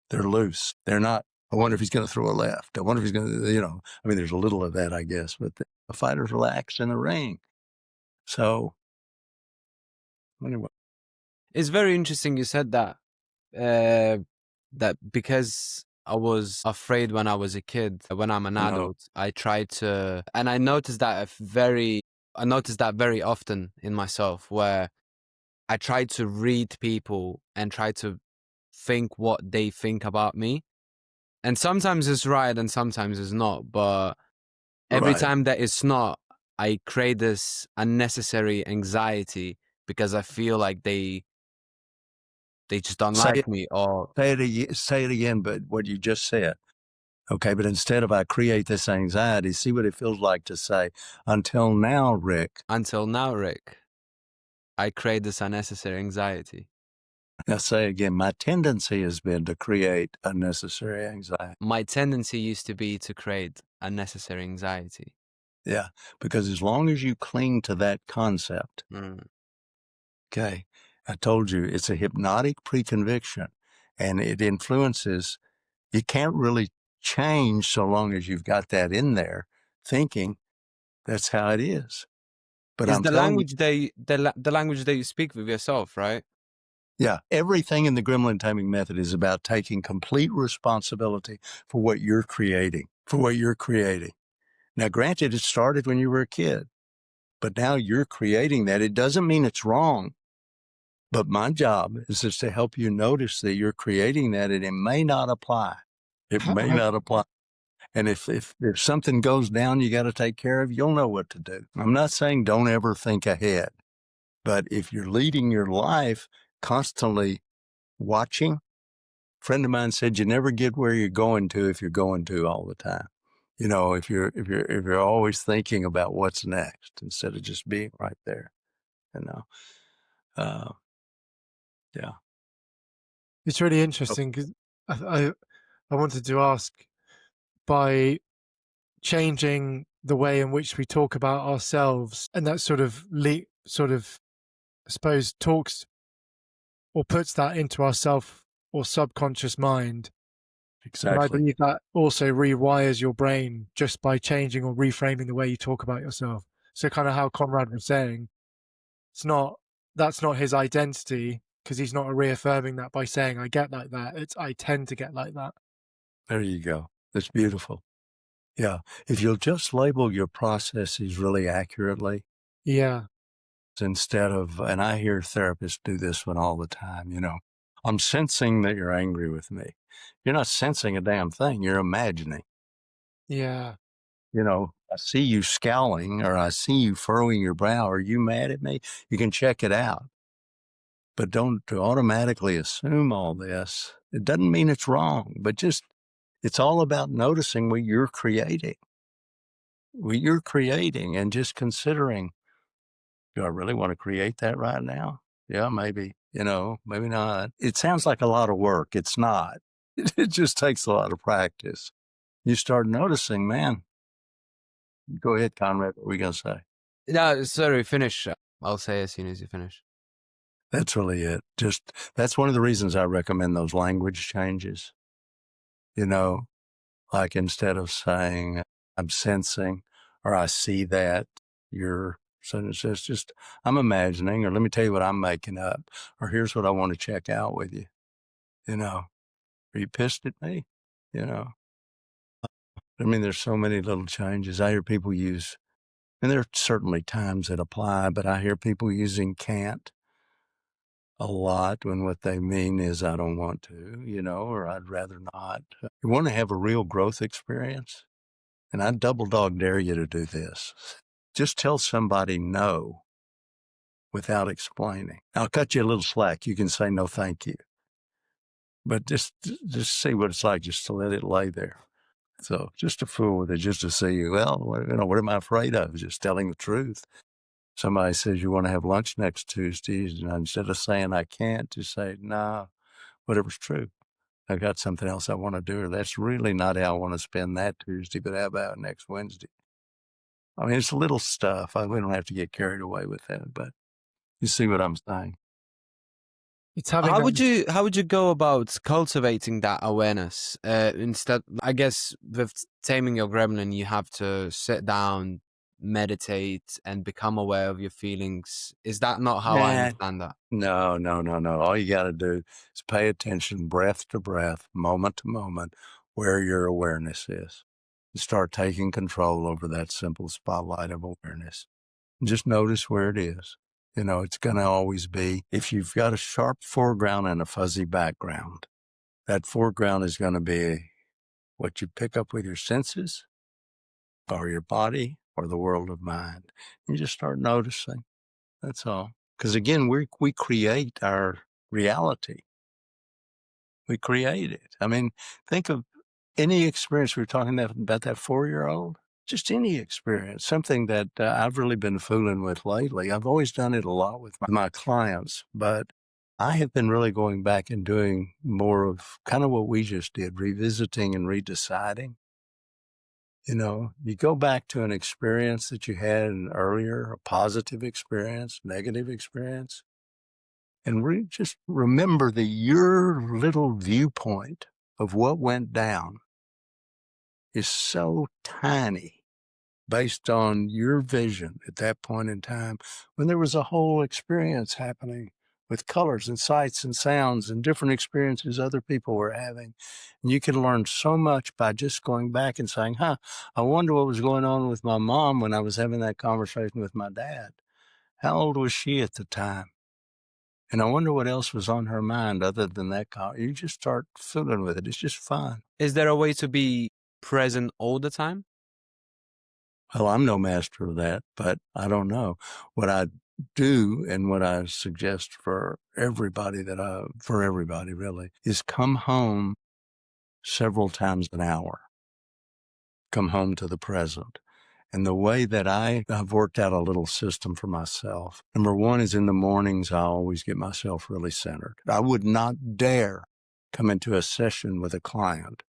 They're loose. They're not, I wonder if he's going to throw a left. I wonder if he's going to, I mean, there's a little of that, I guess, but the fighter's relaxed in the ring. So, anyway. It's very interesting you said that, that because I was afraid when I was a kid, when I'm an adult, I tried to, and I noticed that very often in myself, where I try to read people and try to think what they think about me. And sometimes it's right and sometimes it's not. But every time that it's not, I create this unnecessary anxiety because I feel like they just don't like me. Or say it again, but what you just said. Okay, but instead of I create this anxiety, see what it feels like to say, until now, Rick, I create this unnecessary anxiety. Now say again, my tendency has been to create unnecessary anxiety. My tendency used to be to create unnecessary anxiety. Yeah, because as long as you cling to that concept, okay, I told you it's a hypnotic preconviction and it influences, you can't really change so long as you've got that in there thinking that's how it is. But It's I'm the telling language the language that you speak with yourself, right? Yeah, everything in the Gremlin Taming Method is about taking complete responsibility for what you're creating, Now, granted, it started when you were a kid, but now you're creating that. It doesn't mean it's wrong, but my job is just to help you notice that you're creating that and it may not apply. It may not apply. And if something goes down you got to take care of, you'll know what to do. I'm not saying don't ever think ahead, but if you're leading your life constantly watching, a friend of mine said you never get where you're going to if you're going to all the time. If you're always thinking about what's next instead of just being right there. Yeah. It's really interesting because I wanted to ask, by changing the way in which we talk about ourselves, and that sort of I suppose talks or puts that into our self or subconscious mind. And I Exactly. believe that also rewires your brain just by changing or reframing the way you talk about yourself. So kind of how Conrad was saying, that's not his identity, because he's not reaffirming that by saying I get like that. It's I tend to get like that. There you go. That's beautiful. Yeah. If you'll just label your processes really accurately, Yeah. instead of, and I hear therapists do this one all the time, I'm sensing that you're angry with me. You're not sensing a damn thing. You're imagining. Yeah. I see you scowling or I see you furrowing your brow. Are you mad at me? You can check it out. But don't automatically assume all this. It doesn't mean it's wrong, but just it's all about noticing what you're creating. And just considering, do I really want to create that right now? Yeah, maybe, maybe not. It sounds like a lot of work. It's not. It just takes a lot of practice. You start noticing, man. Go ahead, Conrad. What were you going to say? No, sorry, finish. I'll say as soon as you finish. That's really it. That's one of the reasons I recommend those language changes. Like instead of saying I'm sensing or I see that, so it's just I'm imagining, or let me tell you what I'm making up, or here's what I want to check out with you. Are you pissed at me? I mean, there's so many little changes. I hear people use, and there are certainly times that apply, but I hear people using can't a lot when what they mean is I don't want to, or I'd rather not. You want to have a real growth experience? And I double dog dare you to do this. Just tell somebody no without explaining. I'll cut you a little slack. You can say no, thank you. But just see what it's like just to let it lay there. So just to fool with it, just to see, well, what am I afraid of? Just telling the truth. Somebody says you want to have lunch next Tuesday, and instead of saying I can't, just say, nah, whatever's true. I got something else I want to do, or that's really not how I want to spend that Tuesday, but how about next Wednesday? I mean, it's little stuff. We don't have to get carried away with that, but you see what I'm saying. It's having How that. would you go about cultivating that awareness? Instead, I guess with taming your gremlin, you have to sit down, meditate, and become aware of your feelings. Is that not how I Nah, understand that? no. All you got to do is pay attention, breath to breath, moment to moment, where your awareness is. And start taking control over that simple spotlight of awareness. And just notice where it is. You know, it's going to always be, if you've got a sharp foreground and a fuzzy background, that foreground is going to be what you pick up with your senses or your body or the world of mind. You just start noticing. That's all. Because again, we create our reality. We create it. I mean, think of any experience. We were talking about that 4-year-old. Just any experience, something that I've really been fooling with lately. I've always done it a lot with my clients, but I have been really going back and doing more of kind of what we just did, revisiting and redeciding. You know, you go back to an experience that you had earlier, a positive experience, negative experience, and just remember that your little viewpoint of what went down is so tiny based on your vision at that point in time when there was a whole experience happening with colors and sights and sounds and different experiences other people were having. And you can learn so much by just going back and saying, I wonder what was going on with my mom when I was having that conversation with my dad. How old was she at the time? And I wonder what else was on her mind other than that. You just start fiddling with it. It's just fun. Is there a way to be present all the time? Well, I'm no master of that, but I don't know. What I do and what I suggest for everybody really, is come home several times an hour. Come home to the present. And the way that I've worked out a little system for myself. Number one is in the mornings, I always get myself really centered. I would not dare come into a session with a client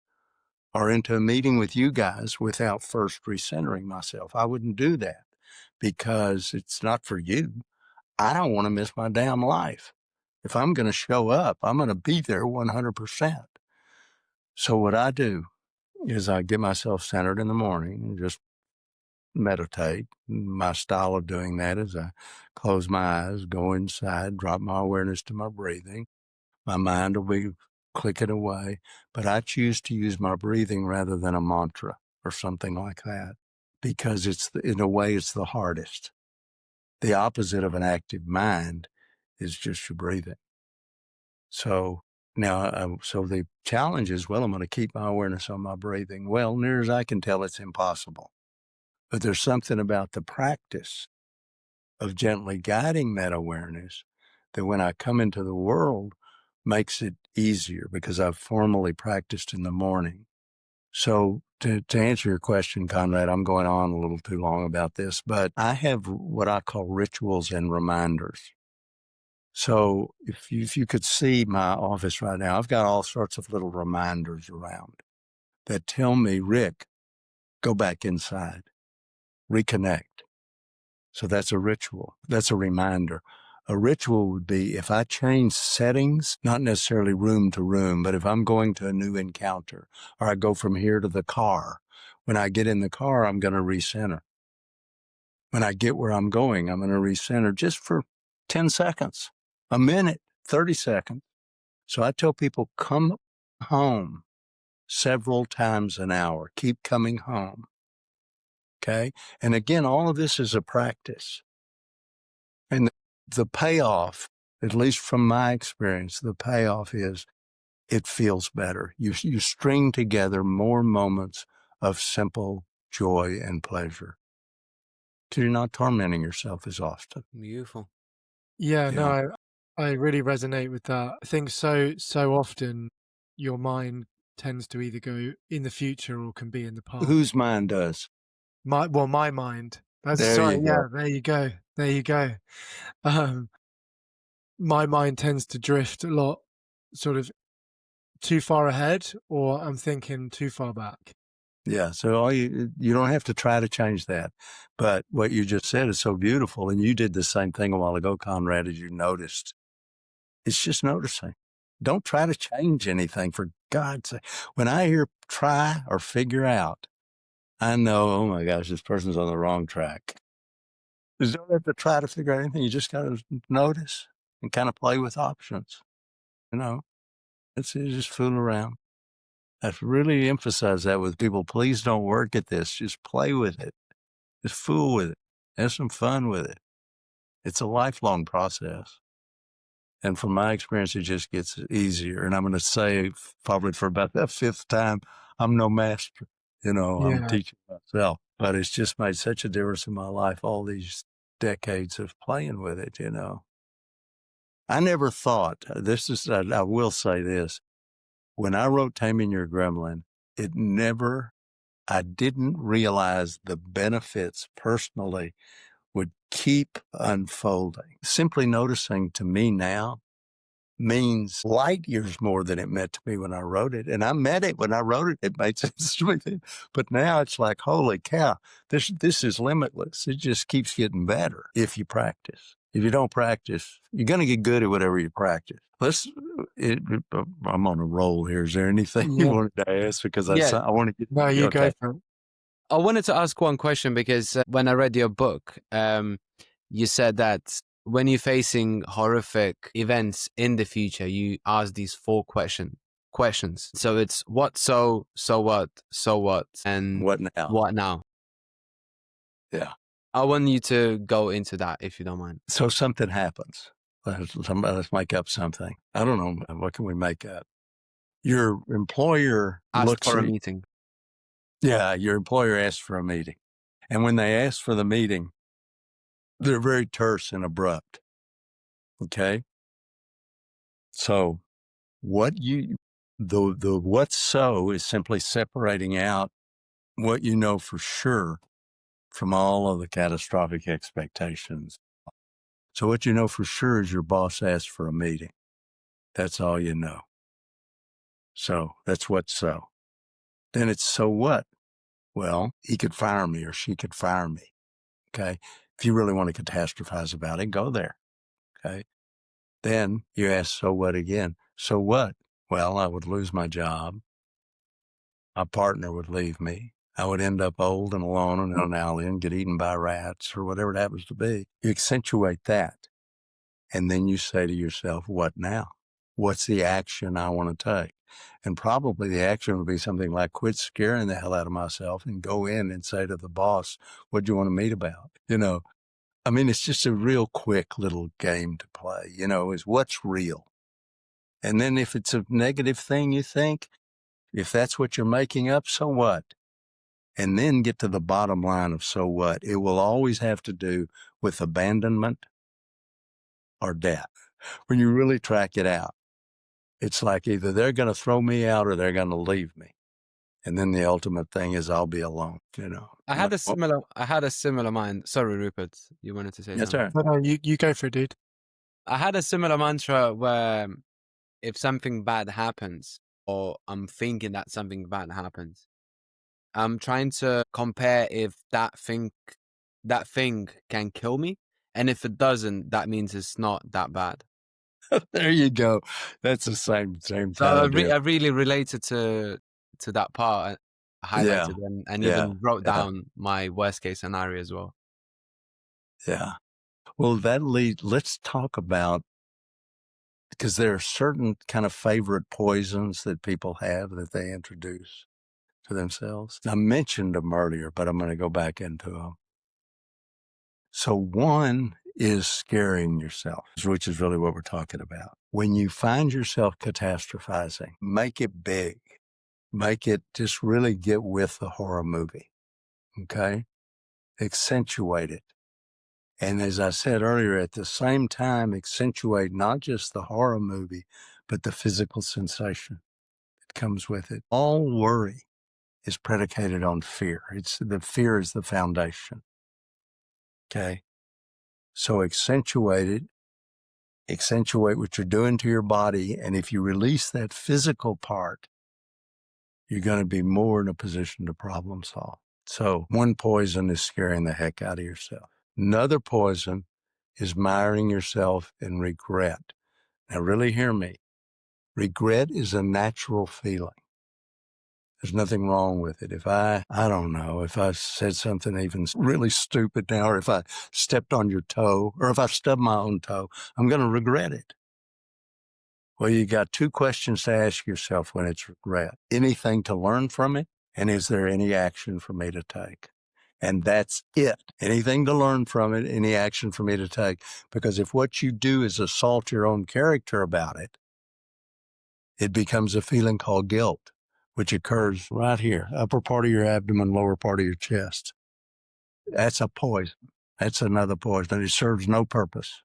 or into a meeting with you guys without first recentering myself. I wouldn't do that because it's not for you. I don't want to miss my damn life. If I'm going to show up, I'm going to be there 100%. So what I do is I get myself centered in the morning and just meditate. My style of doing that is I close my eyes, go inside, drop my awareness to my breathing. My mind will be clicking away, but I choose to use my breathing rather than a mantra or something like that because in a way, it's the hardest. The opposite of an active mind is just your breathing. So now, so the challenge is, well, I'm going to keep my awareness on my breathing. Well, near as I can tell, it's impossible. But there's something about the practice of gently guiding that awareness that when I come into the world makes it easier because I've formally practiced in the morning. So to answer your question, Conrad, I'm going on a little too long about this, but I have what I call rituals and reminders. So if you could see my office right now, I've got all sorts of little reminders around that tell me, Rick, go back inside, reconnect. So that's a ritual. That's a reminder. A ritual would be if I change settings, not necessarily room to room, but if I'm going to a new encounter or I go from here to the car, when I get in the car, I'm going to recenter. When I get where I'm going, I'm going to recenter just for 10 seconds, a minute, 30 seconds. So I tell people, come home several times an hour. Keep coming home. Okay. And again, all of this is a practice. And the payoff, at least from my experience, the payoff is it feels better. You string together more moments of simple joy and pleasure. So you're not tormenting yourself as often. Beautiful. Yeah, Yeah. no, I really resonate with that. I think so often your mind tends to either go in the future or can be in the past. Whose mind does? My mind. That's There sorry, you yeah, go. there you go. There you go. My mind tends to drift a lot, sort of too far ahead or I'm thinking too far back. Yeah. So you don't have to try to change that. But what you just said is so beautiful. And you did the same thing a while ago, Conrad, as you noticed. It's just noticing. Don't try to change anything, for God's sake. When I hear try or figure out, I know, oh my gosh, this person's on the wrong track. You don't have to try to figure out anything. You just got to notice and kind of play with options. It's just fool around. I really emphasize that with people. Please don't work at this. Just play with it. Just fool with it. Have some fun with it. It's a lifelong process. And from my experience, it just gets easier. And I'm going to say probably for about the fifth time, I'm no master. I'm teaching myself. But it's just made such a difference in my life, all these decades of playing with it, I never thought, I will say this, when I wrote Taming Your Gremlin, I didn't realize the benefits personally would keep unfolding. Simply noticing to me now means light years more than it meant to me when I wrote it. And I met it when I wrote it. It made sense to me then. But now it's like, holy cow, this is limitless. It just keeps getting better if you practice. If you don't practice, you're going to get good at whatever you practice. I'm on a roll here. Is there anything you wanted to ask? Because I want to get... No, you go for it. I wanted to ask one question because when I read your book, you said that when you're facing horrific events in the future, you ask these 4 questions. So it's what, so what, and what now? What now? Yeah. I want you to go into that if you don't mind. So something happens. Let's make up something. I don't know. What can we make up? Your employer Asked for a meeting. Yeah, your employer asks for a meeting. And when they ask for the meeting, they're very terse and abrupt. Okay? So the what's so is simply separating out what you know for sure from all of the catastrophic expectations. So what you know for sure is your boss asked for a meeting. That's all you know. So that's what's so. Then it's so what? Well, he could fire me or she could fire me. Okay? If you really want to catastrophize about it, go there. Okay? Then you ask, so what again? So what? Well, I would lose my job. My partner would leave me. I would end up old and alone and in an alley and get eaten by rats or whatever it happens to be. You accentuate that. And then you say to yourself, what now? What's the action I want to take? And probably the action would be something like quit scaring the hell out of myself and go in and say to the boss, what do you want to meet about? It's just a real quick little game to play, is what's real. And then if it's a negative thing you think, if that's what you're making up, so what? And then get to the bottom line of so what. It will always have to do with abandonment or death. When you really track it out, it's like either they're going to throw me out or they're going to leave me. And then the ultimate thing is I'll be alone, I had a similar mind. Sorry, Rupert, you wanted to say Yes, something? sir. No, you go for it, dude. I had a similar mantra where if something bad happens, or I'm thinking that something bad happens, I'm trying to compare if that thing can kill me. And if it doesn't, that means it's not that bad. There you go. That's the same So kind I of deal. really related to that part. I highlighted and even wrote down my worst case scenario as well. Yeah. Well, let's talk about, because there are certain kind of favorite poisons that people have that they introduce to themselves. I mentioned them earlier, but I'm going to go back into them. So one is scaring yourself, which is really what we're talking about. When you find yourself catastrophizing, make it big. Make it just really get with the horror movie. Okay? Accentuate it. And as I said earlier, at the same time, accentuate not just the horror movie, but the physical sensation that comes with it. All worry is predicated on fear. The fear is the foundation. Okay? So accentuate it accentuate what you're doing to your body. And if you release that physical part, you're going to be more in a position to problem solve. So one poison is scaring the heck out of yourself. Another poison is miring yourself in regret. Now, really hear me. Regret is a natural feeling. There's nothing wrong with it. If I don't know, if I said something even really stupid now, or if I stepped on your toe, or if I stubbed my own toe, I'm going to regret it. Well, you got two questions to ask yourself when it's regret. Anything to learn from it? And is there any action for me to take? And that's it. Anything to learn from it, any action for me to take. Because if what you do is assault your own character about it, it becomes a feeling called guilt, which occurs right here, upper part of your abdomen, lower part of your chest. That's a poison. That's another poison. It serves no purpose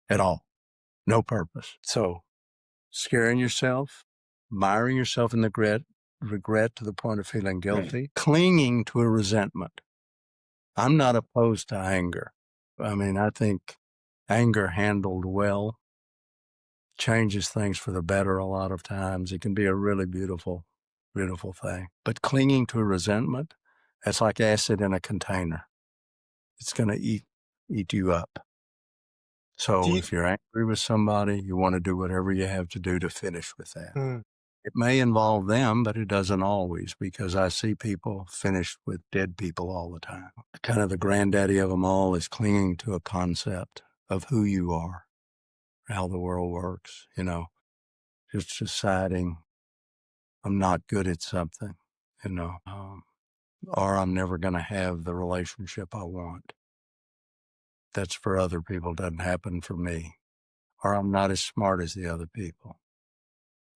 at all. No purpose. So scaring yourself, miring yourself in the regret to the point of feeling guilty, clinging to a resentment. I'm not opposed to anger. I mean, I think anger handled well changes things for the better a lot of times. It can be a really beautiful, beautiful thing. But clinging to a resentment, that's like acid in a container. It's going to eat you up. So if you're angry with somebody, you want to do whatever you have to do to finish with that. It may involve them, but it doesn't always, because I see people finish with dead people all the time. Kind of the granddaddy of them all is clinging to a concept of who you are, how the world works, just deciding I'm not good at something, or I'm never going to have the relationship I want. That's for other people, doesn't happen for me. Or I'm not as smart as the other people.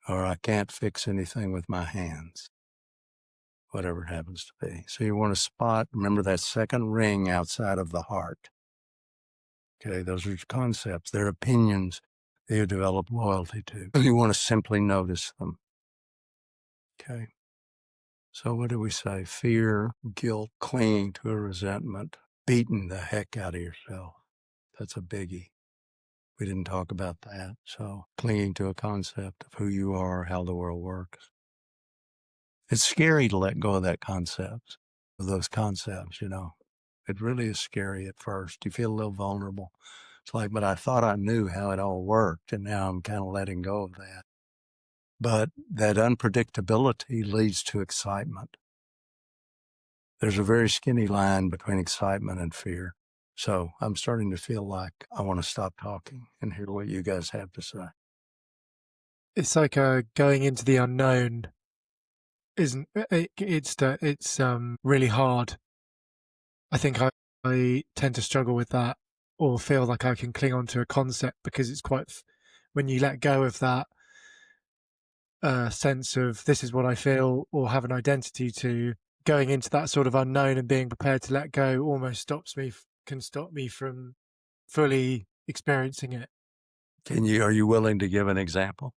Or I can't fix anything with my hands, whatever it happens to be. So you want to remember that second ring outside of the heart. Okay, those are concepts. They're opinions that you develop loyalty to. You want to simply notice them. Okay. So what do we say? Fear, guilt, clinging to a resentment, beating the heck out of yourself. That's a biggie. We didn't talk about that. So clinging to a concept of who you are, how the world works. It's scary to let go of those concepts. It really is scary at first. You feel a little vulnerable. It's like, but I thought I knew how it all worked, and now I'm kind of letting go of that. But that unpredictability leads to excitement. There's a very skinny line between excitement and fear. So I'm starting to feel like I want to stop talking and hear what you guys have to say. It's like going into the unknown. Isn't it? It's really hard. I think I tend to struggle with that, or feel like I can cling on to a concept because it's when you let go of that sense of this is what I feel or have an identity to, going into that sort of unknown and being prepared to let go almost can stop me from fully experiencing it. Are you willing to give an example?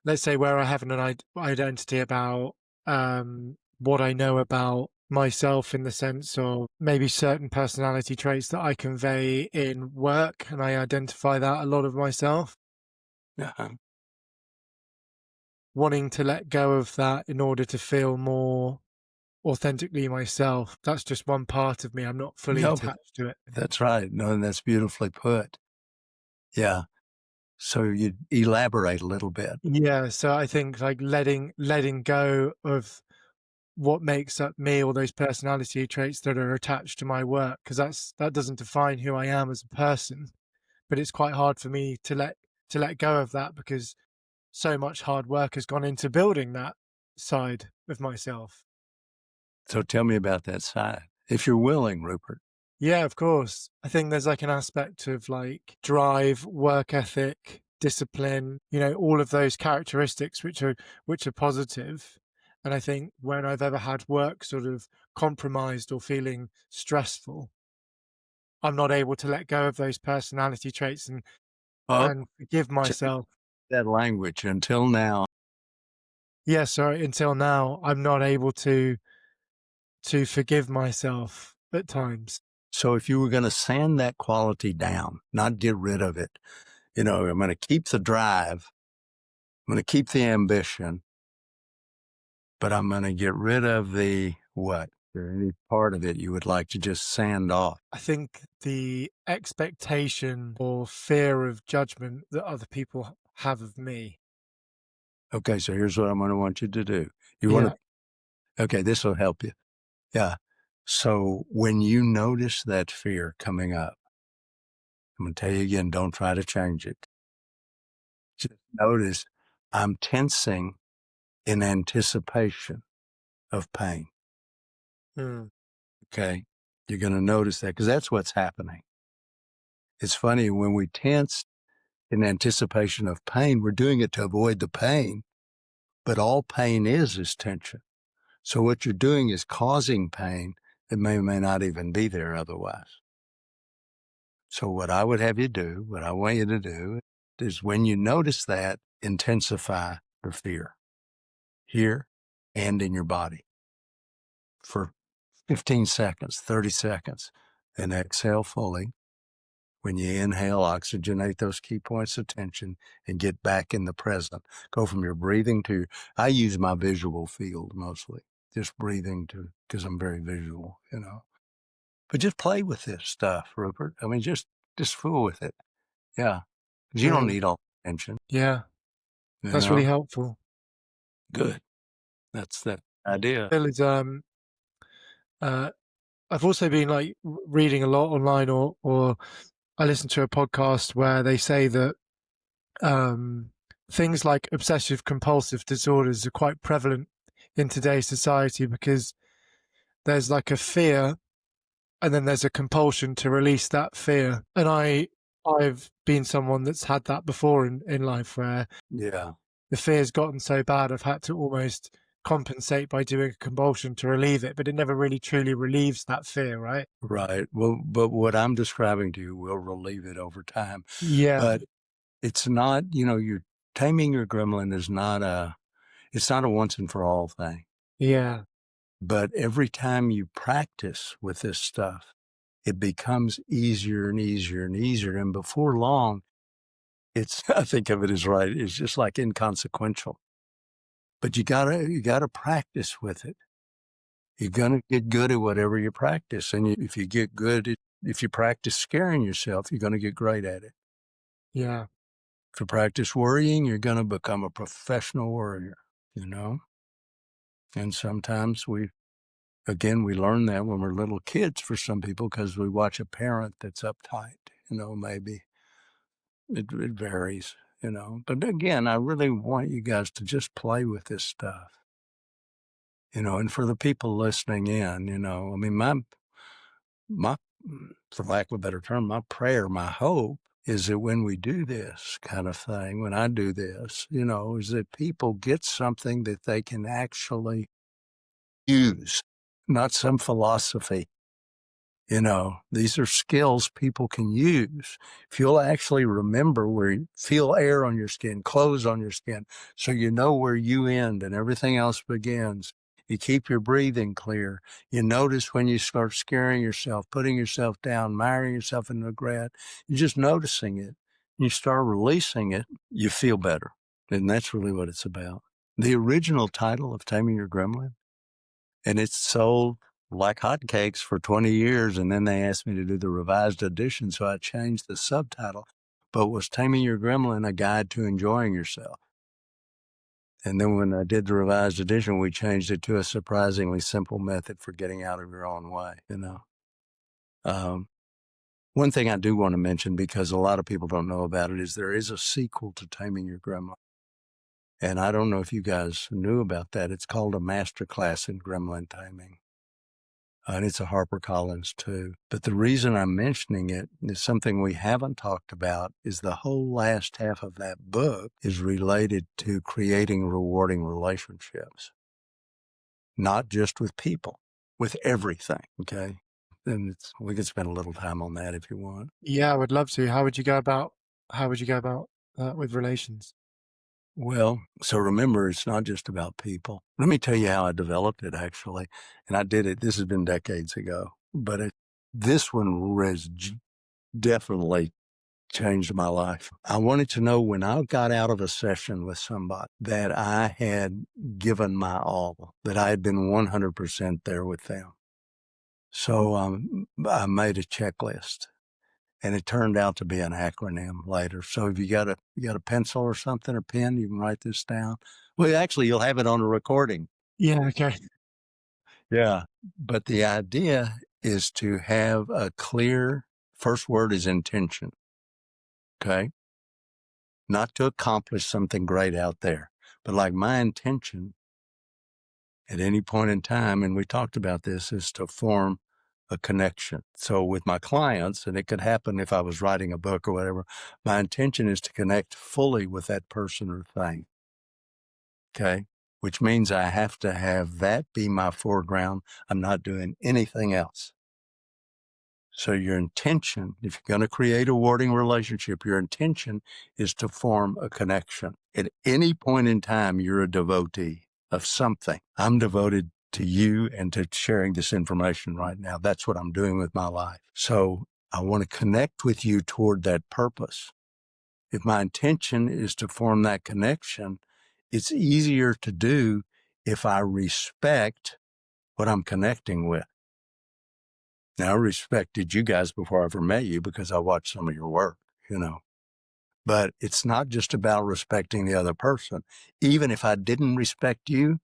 Let's say where I have an identity about what I know about myself, in the sense of maybe certain personality traits that I convey in work, and I identify that a lot of myself. Uh-huh. Wanting to let go of that in order to feel more authentically myself. That's just one part of me. I'm not fully attached to it. That's right. No, and that's beautifully put. Yeah. So you elaborate a little bit. Yeah. So I think like letting go of what makes up me, all those personality traits that are attached to my work, because that doesn't define who I am as a person. But it's quite hard for me to let go of that, because so much hard work has gone into building that side of myself. So tell me about that side, if you're willing, Rupert. Yeah, of course. I think there's like an aspect of like drive, work ethic, discipline, all of those characteristics which are positive. And I think when I've ever had work sort of compromised or feeling stressful, I'm not able to let go of those personality traits and forgive myself. That language until now. Yeah, sorry, until now, I'm not able to forgive myself at times. So if you were going to sand that quality down, not get rid of it, I'm going to keep the drive. I'm going to keep the ambition, but I'm going to get rid of the what? Is there any part of it you would like to just sand off? I think the expectation or fear of judgment that other people have of me. Okay, so here's what I'm going to want you to do. You want to, okay, this will help you. Yeah. So when you notice that fear coming up, I'm going to tell you again, don't try to change it. Just notice I'm tensing in anticipation of pain. Okay. You're going to notice that because that's what's happening. It's funny when we tense in anticipation of pain, we're doing it to avoid the pain, but all pain is tension. So what you're doing is causing pain that may or may not even be there otherwise. So what I would have you do, what I want you to do is when you notice that, intensify the fear here and in your body for 15 seconds, 30 seconds, and exhale fully. When you inhale, oxygenate those key points of tension and get back in the present. Go from your breathing to, I use my visual field mostly, just breathing to, because I'm very visual, But just play with this stuff, Rupert. I mean, just fool with it. Yeah. Because you don't need all the tension. Yeah, that's really helpful. Good. That's the idea. Is, I've also been like reading a lot online, or I listened to a podcast where they say that things like obsessive compulsive disorders are quite prevalent in today's society because there's like a fear and then there's a compulsion to release that fear. And I've been someone that's had that before in life where Yeah. the fear's gotten so bad I've had to almost compensate by doing a compulsion to relieve it, but it never really truly relieves that fear, right? Right. Well, but what I'm describing to you will relieve it over time. Yeah. But it's not, you're taming your gremlin is it's not a once and for all thing. Yeah. But every time you practice with this stuff, it becomes easier and easier and easier. And before long, I think of it as right. It's just like inconsequential, but you gotta practice with it. You're going to get good at whatever you practice. And if you get good if you practice scaring yourself, you're going to get great at it. Yeah. If you practice worrying, you're going to become a professional worrier, And sometimes we learn that when we're little kids for some people because we watch a parent that's uptight, maybe it varies, But again, I really want you guys to just play with this stuff, and for the people listening in, I mean, my, for lack of a better term, my prayer, my hope is that when we do this kind of thing, when I do this, is that people get something that they can actually use, not some philosophy. These are skills people can use. If you'll actually remember where you feel air on your skin, clothes on your skin, so you know where you end and everything else begins. You keep your breathing clear. You notice when you start scaring yourself, putting yourself down, miring yourself in regret. You're just noticing it. You start releasing it, you feel better. And that's really what it's about. The original title of Taming Your Gremlin, and it's sold like hotcakes for 20 years. And then they asked me to do the revised edition. So I changed the subtitle, but was Taming Your Gremlin, A Guide to Enjoying Yourself. And then when I did the revised edition, we changed it to a surprisingly simple method for getting out of your own way, One thing I do want to mention, because a lot of people don't know about it, is there is a sequel to Taming Your Gremlin. And I don't know if you guys knew about that. It's called A Masterclass in Gremlin Taming. And it's a HarperCollins too. But the reason I'm mentioning it is something we haven't talked about is the whole last half of that book is related to creating rewarding relationships. Not just with people, with everything, okay? And we could spend a little time on that if you want. Yeah, I would love to. How would you go about that with relations? Well, so remember, it's not just about people. Let me tell you how I developed it, actually. And I did it, this has been decades ago, but this one was definitely changed my life. I wanted to know when I got out of a session with somebody that I had given my all, that I had been 100% there with them. So I made a checklist, and it turned out to be an acronym later. So if you got a pencil or something or pen, you can write this down. Well, actually, you'll have it on a recording. Yeah, okay. Yeah. But the idea is to have a clear, first word is intention. Okay. Not to accomplish something great out there, but like my intention at any point in time, and we talked about this, is to form a connection. So with my clients, and it could happen if I was writing a book or whatever, my intention is to connect fully with that person or thing. Okay. Which means I have to have that be my foreground. I'm not doing anything else. So your intention, if you're going to create a rewarding relationship, your intention is to form a connection. At any point in time, you're a devotee of something. I'm devoted to you and to sharing this information right now. That's what I'm doing with my life. So I want to connect with you toward that purpose. If my intention is to form that connection, it's easier to do if I respect what I'm connecting with. Now, I respected you guys before I ever met you because I watched some of your work, But it's not just about respecting the other person. Even if I didn't respect you,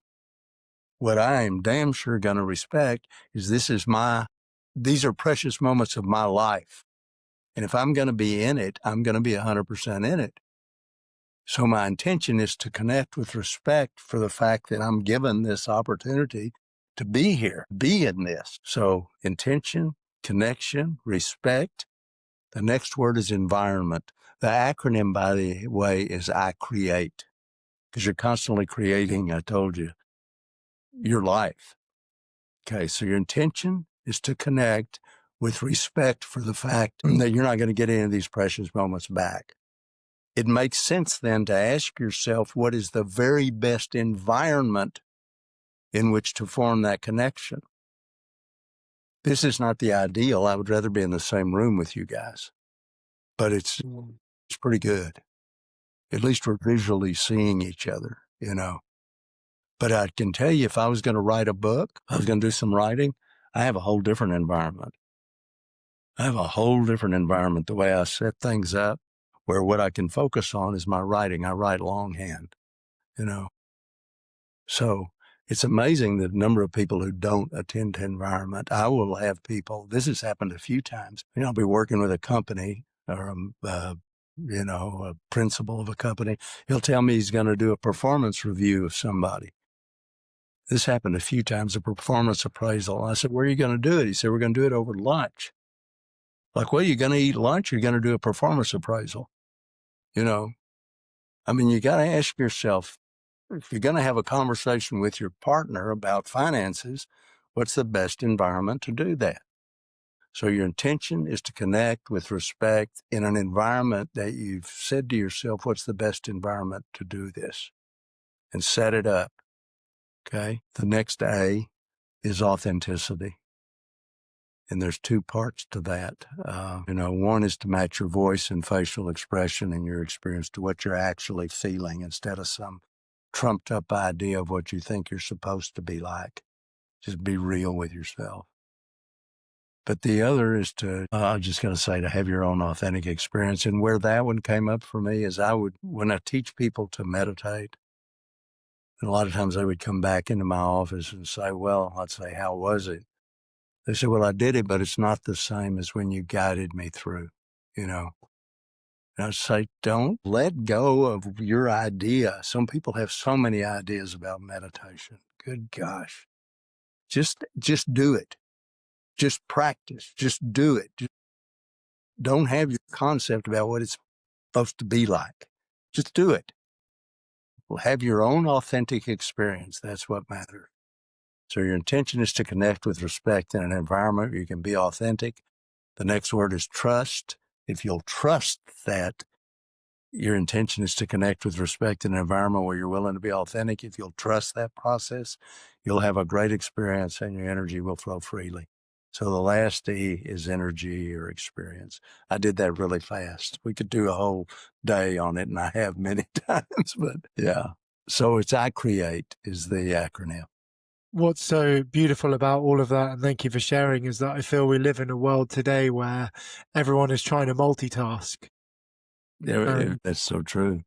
what I am damn sure going to respect is these are precious moments of my life. And if I'm going to be in it, I'm going to be 100% in it. So my intention is to connect with respect for the fact that I'm given this opportunity to be here, be in this. So intention, connection, respect. The next word is environment. The acronym, by the way, is I create, because you're constantly creating, I told you, your life. Okay, so your intention is to connect with respect for the fact that you're not going to get any of these precious moments back. It makes sense then to ask yourself, what is the very best environment in which to form that connection? This is not the ideal. I would rather be in the same room with you guys, but it's pretty good. At least we're visually seeing each other, But I can tell you, if I was going to write a book, I was going to do some writing, I have a whole different environment. I have a whole different environment, the way I set things up, where what I can focus on is my writing. I write longhand, So it's amazing the number of people who don't attend to environment. I will have people, this has happened a few times, I'll be working with a company or, a principal of a company. He'll tell me he's going to do a performance review of somebody. This happened a few times, a performance appraisal. I said, where are you going to do it? He said, we're going to do it over lunch. Like, well, you're going to eat lunch, you're going to do a performance appraisal. You got to ask yourself, if you're going to have a conversation with your partner about finances, what's the best environment to do that? So your intention is to connect with respect in an environment that you've said to yourself, what's the best environment to do this? And set it up. Okay. The next A is authenticity. And there's two parts to that. One is to match your voice and facial expression and your experience to what you're actually feeling instead of some trumped up idea of what you think you're supposed to be like. Just be real with yourself. But the other is to have your own authentic experience. And where that one came up for me is when I teach people to meditate, and a lot of times they would come back into my office and say, well, I'd say, how was it? They said, well, I did it, but it's not the same as when you guided me through, And I say, don't let go of your idea. Some people have so many ideas about meditation. Good gosh. Just do it. Just practice. Just do it. Don't have your concept about what it's supposed to be like. Just do it. Well, have your own authentic experience. That's what matters. So your intention is to connect with respect in an environment where you can be authentic. The next word is trust. If you'll trust that, your intention is to connect with respect in an environment where you're willing to be authentic. If you'll trust that process, you'll have a great experience and your energy will flow freely. So the last E is energy or experience. I did that really fast. We could do a whole day on it, and I have many times, but yeah. So it's I create is the acronym. What's so beautiful about all of that, and thank you for sharing, is that I feel we live in a world today where everyone is trying to multitask. That's so true.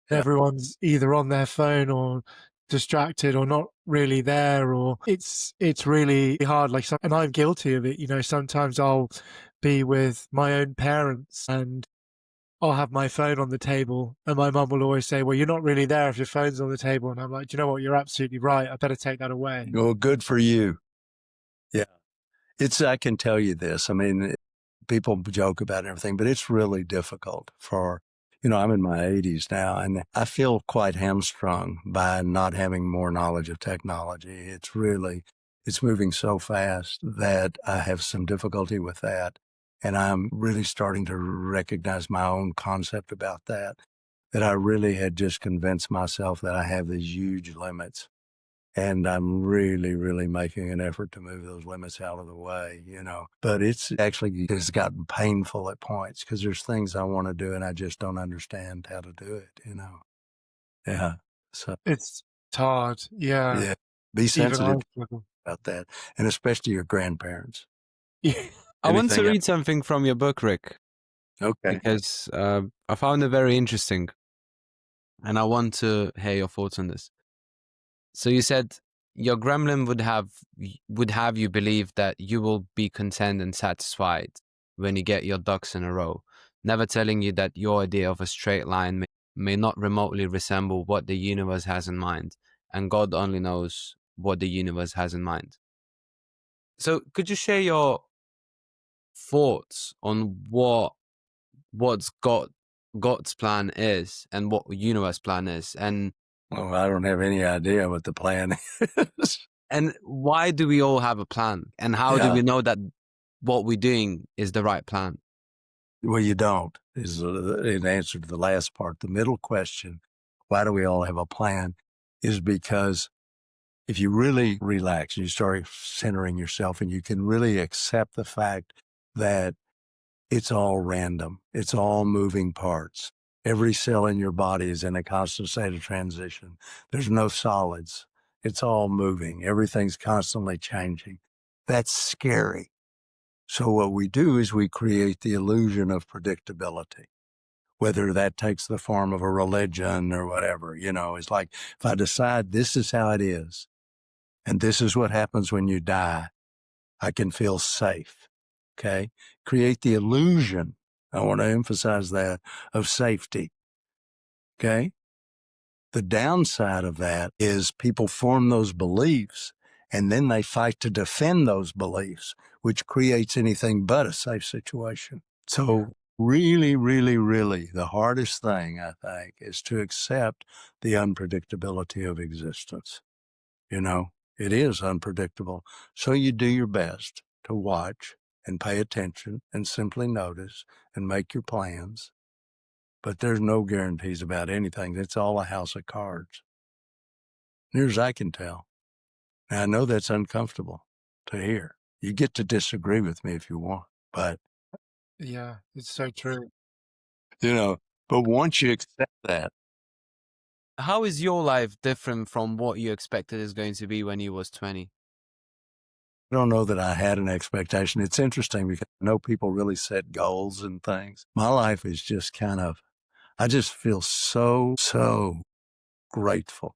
Yeah. Everyone's either on their phone or distracted or not really there, or it's really hard. And I'm guilty of it. Sometimes I'll be with my own parents and I'll have my phone on the table, and my mum will always say, well, you're not really there if your phone's on the table. And I'm like, do you know what? You're absolutely right. I better take that away. Well, good for you. Yeah. I can tell you this. I mean, people joke about everything, but it's really difficult I'm in my 80s now, and I feel quite hamstrung by not having more knowledge of technology. It's moving so fast that I have some difficulty with that. And I'm really starting to recognize my own concept about that I really had just convinced myself that I have these huge limits. And I'm really, really making an effort to move those limits out of the way, But it's gotten painful at points because there's things I want to do and I just don't understand how to do it, Yeah. So It's hard. Yeah. yeah, be Even sensitive I struggle. about that, and especially your grandparents. Yeah. I want to Anything read something from your book, Rick, Okay. because I found it very interesting, and I want to hear your thoughts on this. So you said your gremlin would have you believe that you will be content and satisfied when you get your ducks in a row, never telling you that your idea of a straight line may not remotely resemble what the universe has in mind, and God only knows what the universe has in mind. So could you share your thoughts on what's God's plan is and what universe plan is, and Well, I don't have any idea what the plan is. and why do we all have a plan, and how do Yeah. we know that what we're doing is the right plan? Well, you don't, is in answer to the last part. The middle question, why do we all have a plan, is because if you really relax and you start centering yourself and you can really accept the fact that it's all random, it's all moving parts. Every cell in your body is in a constant state of transition. There's no solids. It's all moving. Everything's constantly changing. That's scary. So what we do is we create the illusion of predictability, whether that takes the form of a religion or whatever. It's like if I decide this is how it is, and this is what happens when you die, I can feel safe. Okay? Create the illusion, I want to emphasize that, of safety. Okay? The downside of that is people form those beliefs and then they fight to defend those beliefs, which creates anything but a safe situation. So really, really, really, the hardest thing, I think, is to accept the unpredictability of existence. It is unpredictable. So you do your best to watch and pay attention and simply notice and make your plans. But there's no guarantees about anything. It's all a house of cards. Near as I can tell. Now, I know that's uncomfortable to hear. You get to disagree with me if you want, but Yeah, it's so true. But once you accept that, How is your life different from what you expected is going to be when you was 20? I don't know that I had an expectation. It's interesting because I know people really set goals and things. My life is just I just feel so grateful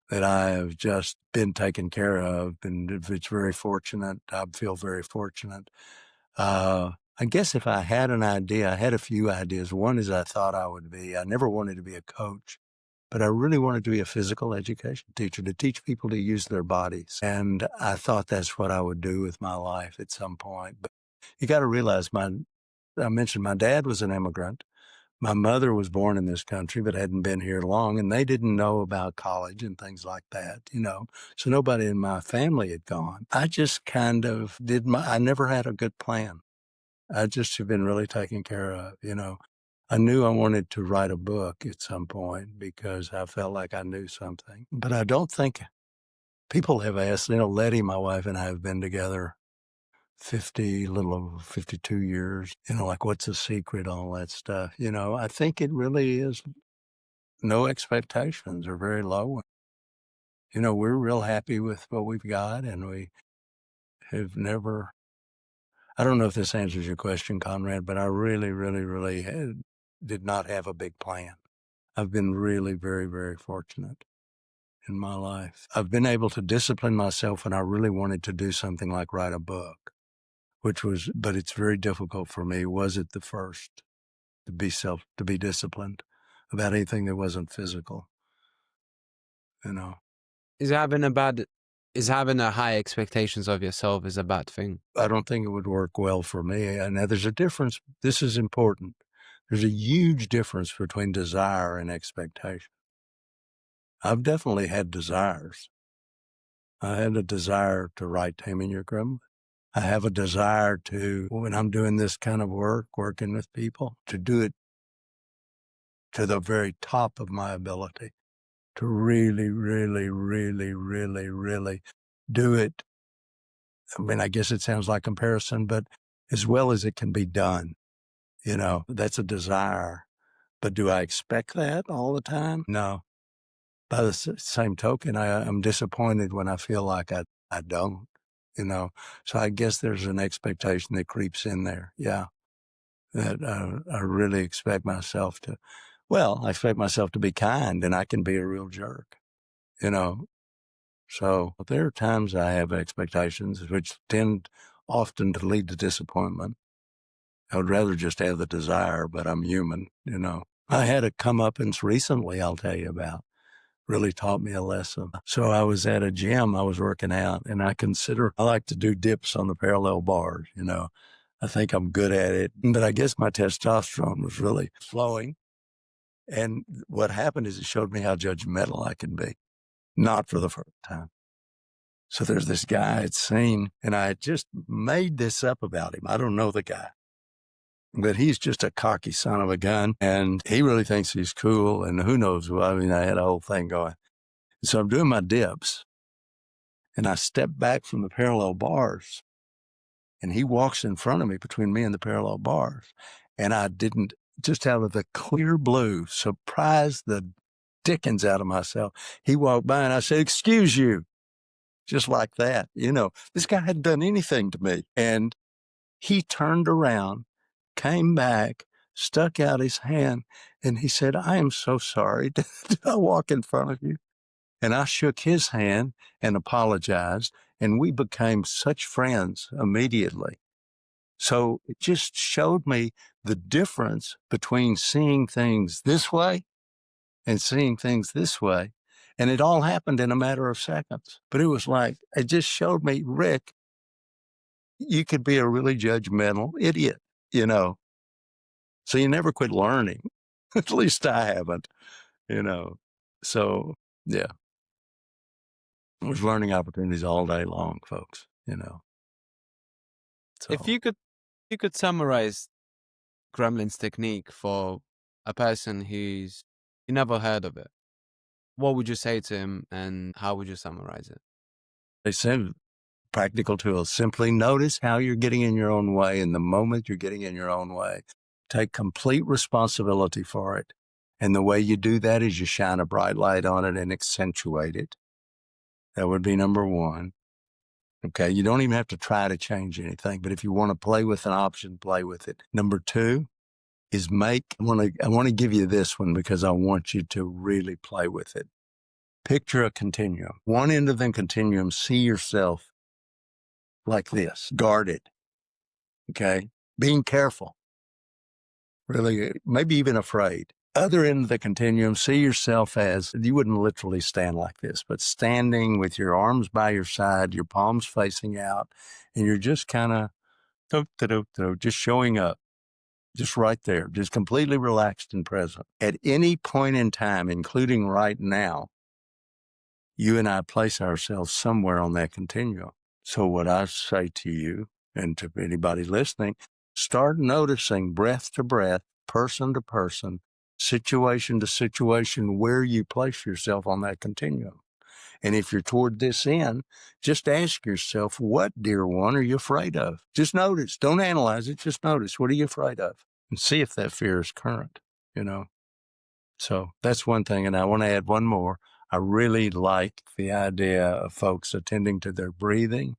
that I have just been taken care of. And if it's very fortunate, I feel very fortunate. I guess if I had an idea, I had a few ideas. One is I thought I would be. I never wanted to be a coach, but I really wanted to be a physical education teacher, to teach people to use their bodies. And I thought that's what I would do with my life at some point. But you got to realize I mentioned my dad was an immigrant. My mother was born in this country, but hadn't been here long, and they didn't know about college and things like that, So nobody in my family had gone. I just kind of I never had a good plan. I just have been really taken care of, I knew I wanted to write a book at some point because I felt like I knew something. But I don't think people have asked, Letty, my wife, and I have been together little over 52 years, like what's the secret, all that stuff. I think it really is no expectations are very low. We're real happy with what we've got, and we have never, I don't know if this answers your question, Conrad, but I really, really, really did not have a big plan. I've been really very, very fortunate in my life. I've been able to discipline myself when I really wanted to do something like write a book, but it's very difficult for me. Was it the first to be disciplined about anything that wasn't physical, Is having a high expectations of yourself is a bad thing? I don't think it would work well for me. Now, there's a difference. This is important. There's a huge difference between desire and expectation. I've definitely had desires. I had a desire to write Taming Your Gremlin. I have a desire to, when I'm doing this kind of work, working with people, to do it to the very top of my ability, to really, really, really, really, really do it. I mean, I guess it sounds like comparison, but as well as it can be done, that's a desire. But do I expect that all the time? No. By the same token, I'm disappointed when I feel like I don't, So I guess there's an expectation that creeps in there. Yeah. That I really expect myself to, I expect myself to be kind, and I can be a real jerk, So there are times I have expectations which tend often to lead to disappointment. I would rather just have the desire, but I'm human, I had a comeuppance recently I'll tell you about. Really taught me a lesson. So I was at a gym, I was working out, and I like to do dips on the parallel bars, I think I'm good at it, but I guess my testosterone was really flowing. And what happened is it showed me how judgmental I can be, not for the first time. So there's this guy I'd seen, and I had just made this up about him. I don't know the guy, but he's just a cocky son of a gun, and he really thinks he's cool, and who knows. I mean, I had a whole thing going. So I'm doing my dips, and I step back from the parallel bars, and he walks in front of me between me and the parallel bars. And I didn't, just out of the clear blue, surprise the dickens out of myself. He walked by, and I said, "Excuse you," just like that. This guy hadn't done anything to me. And he turned around, came back, stuck out his hand, and he said, "I am so sorry. Did I walk in front of you?" And I shook his hand and apologized, and we became such friends immediately. So it just showed me the difference between seeing things this way and seeing things this way. And it all happened in a matter of seconds. But it was like, it just showed me, Rick, you could be a really judgmental idiot, So you never quit learning. At least I haven't, So, yeah. There's learning opportunities all day long, folks, So If you could summarize Gremlin's technique for a person who's you never heard of it, what would you say to him, and how would you summarize it? they said practical tools. Simply notice how you're getting in your own way, and the moment you're getting in your own way, take complete responsibility for it. And the way you do that is you shine a bright light on it and accentuate it. That would be number one. Okay, you don't even have to try to change anything, but if you want to play with an option, play with it. Number two is I want to give you this one because I want you to really play with it. Picture a continuum. One end of the continuum, see yourself like this, guarded, okay? Being careful, really, maybe even afraid. Other end of the continuum, see yourself as, you wouldn't literally stand like this, but standing with your arms by your side, your palms facing out, and you're just kind of, just showing up, just right there, just completely relaxed and present. At any point in time, including right now, you and I place ourselves somewhere on that continuum. So what I say to you and to anybody listening, start noticing breath to breath, person to person, situation to situation, where you place yourself on that continuum. And if you're toward this end, just ask yourself, what, dear one, are you afraid of? Just notice. Don't analyze it. Just notice. What are you afraid of? And see if that fear is current, you know. So that's one thing. And I want to add one more. I really like the idea of folks attending to their breathing,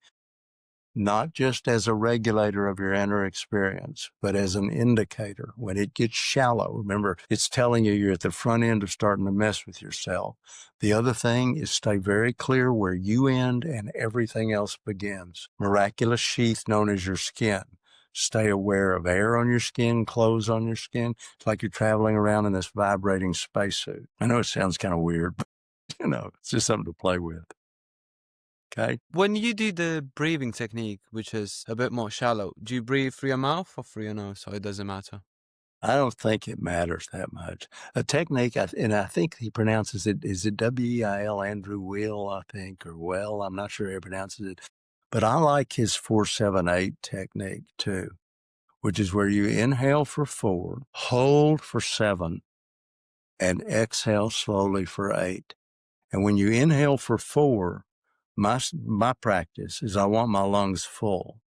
not just as a regulator of your inner experience, but as an indicator. When it gets shallow, remember, it's telling you you're at the front end of starting to mess with yourself. The other thing is stay very clear where you end and everything else begins. Miraculous sheath known as your skin. Stay aware of air on your skin, clothes on your skin. It's like you're traveling around in this vibrating spacesuit. I know it sounds kind of weird, but you know, it's just something to play with. Okay. When you do the breathing technique, which is a bit more shallow, do you breathe through your mouth or through your nose? So it doesn't matter. I don't think it matters that much. A technique, and I think he pronounces it, is it W-E-I-L, Andrew Will, I think, or Well, I'm not sure how he pronounces it. But I like his 4-7-8 technique too, which is where you inhale for 4, hold for 7, and exhale slowly for 8. And when you inhale for 4, my practice is I want my lungs full.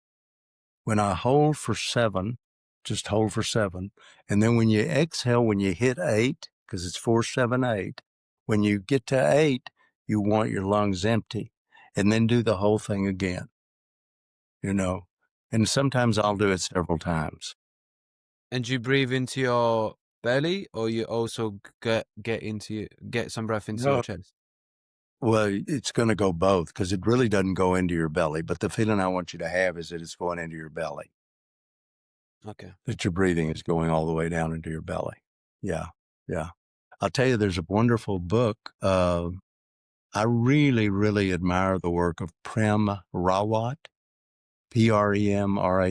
When I hold for 7, just hold for 7. And then when you exhale, when you hit 8, because it's 4-7-8, when you get to 8, you want your lungs empty. And then do the whole thing again, you know. And sometimes I'll do it several times. And do you breathe into your belly, or you also get some breath into your chest? Well, it's going to go both, because it really doesn't go into your belly. But the feeling I want you to have is that it's going into your belly. Okay. That your breathing is going all the way down into your belly. Yeah, yeah. I'll tell you, there's a wonderful book. I really, really admire the work of Prem Rawat, Premrawat,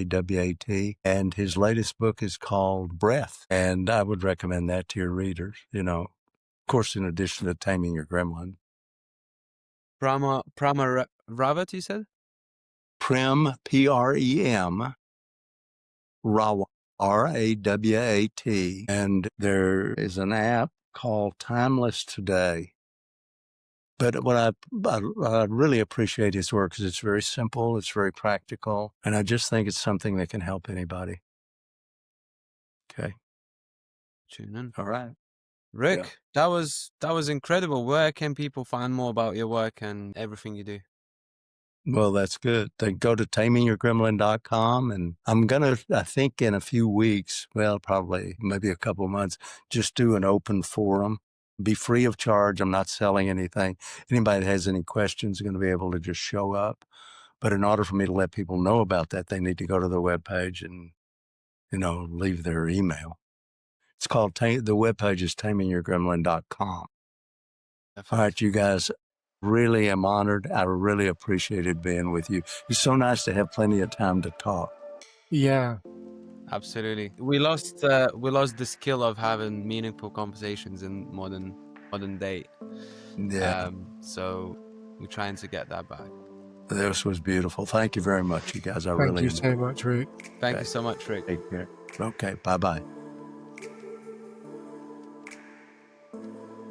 and his latest book is called Breath. And I would recommend that to your readers, you know, of course, in addition to Taming Your Gremlin. Prama Rawat, you said? Prem, Prem, Rawat, Rawat. And there is an app called Timeless Today. But what I really appreciate his work is it's very simple, it's very practical, and I just think it's something that can help anybody. Okay. Tune in. All right. Rick, that was incredible. Where can people find more about your work and everything you do? Well, that's good. They go to tamingyourgremlin.com, and I'm going to, I think in a few weeks, well, probably maybe a couple of months, just do an open forum. Be free of charge. I'm not selling anything. Anybody that has any questions is going to be able to just show up. But in order for me to let people know about that, they need to go to the webpage and, you know, leave their email. It's called, the webpage is tamingyourgremlin.com. All right, you guys. Really am honored. I really appreciated being with you. It's so nice to have plenty of time to talk. Yeah. Absolutely. We lost the skill of having meaningful conversations in modern day. Yeah. So we're trying to get that back. This was beautiful. Thank you very much, you guys. Thank you so much, Rick. Thank you so much, Rick. Take care. Okay. Bye-bye.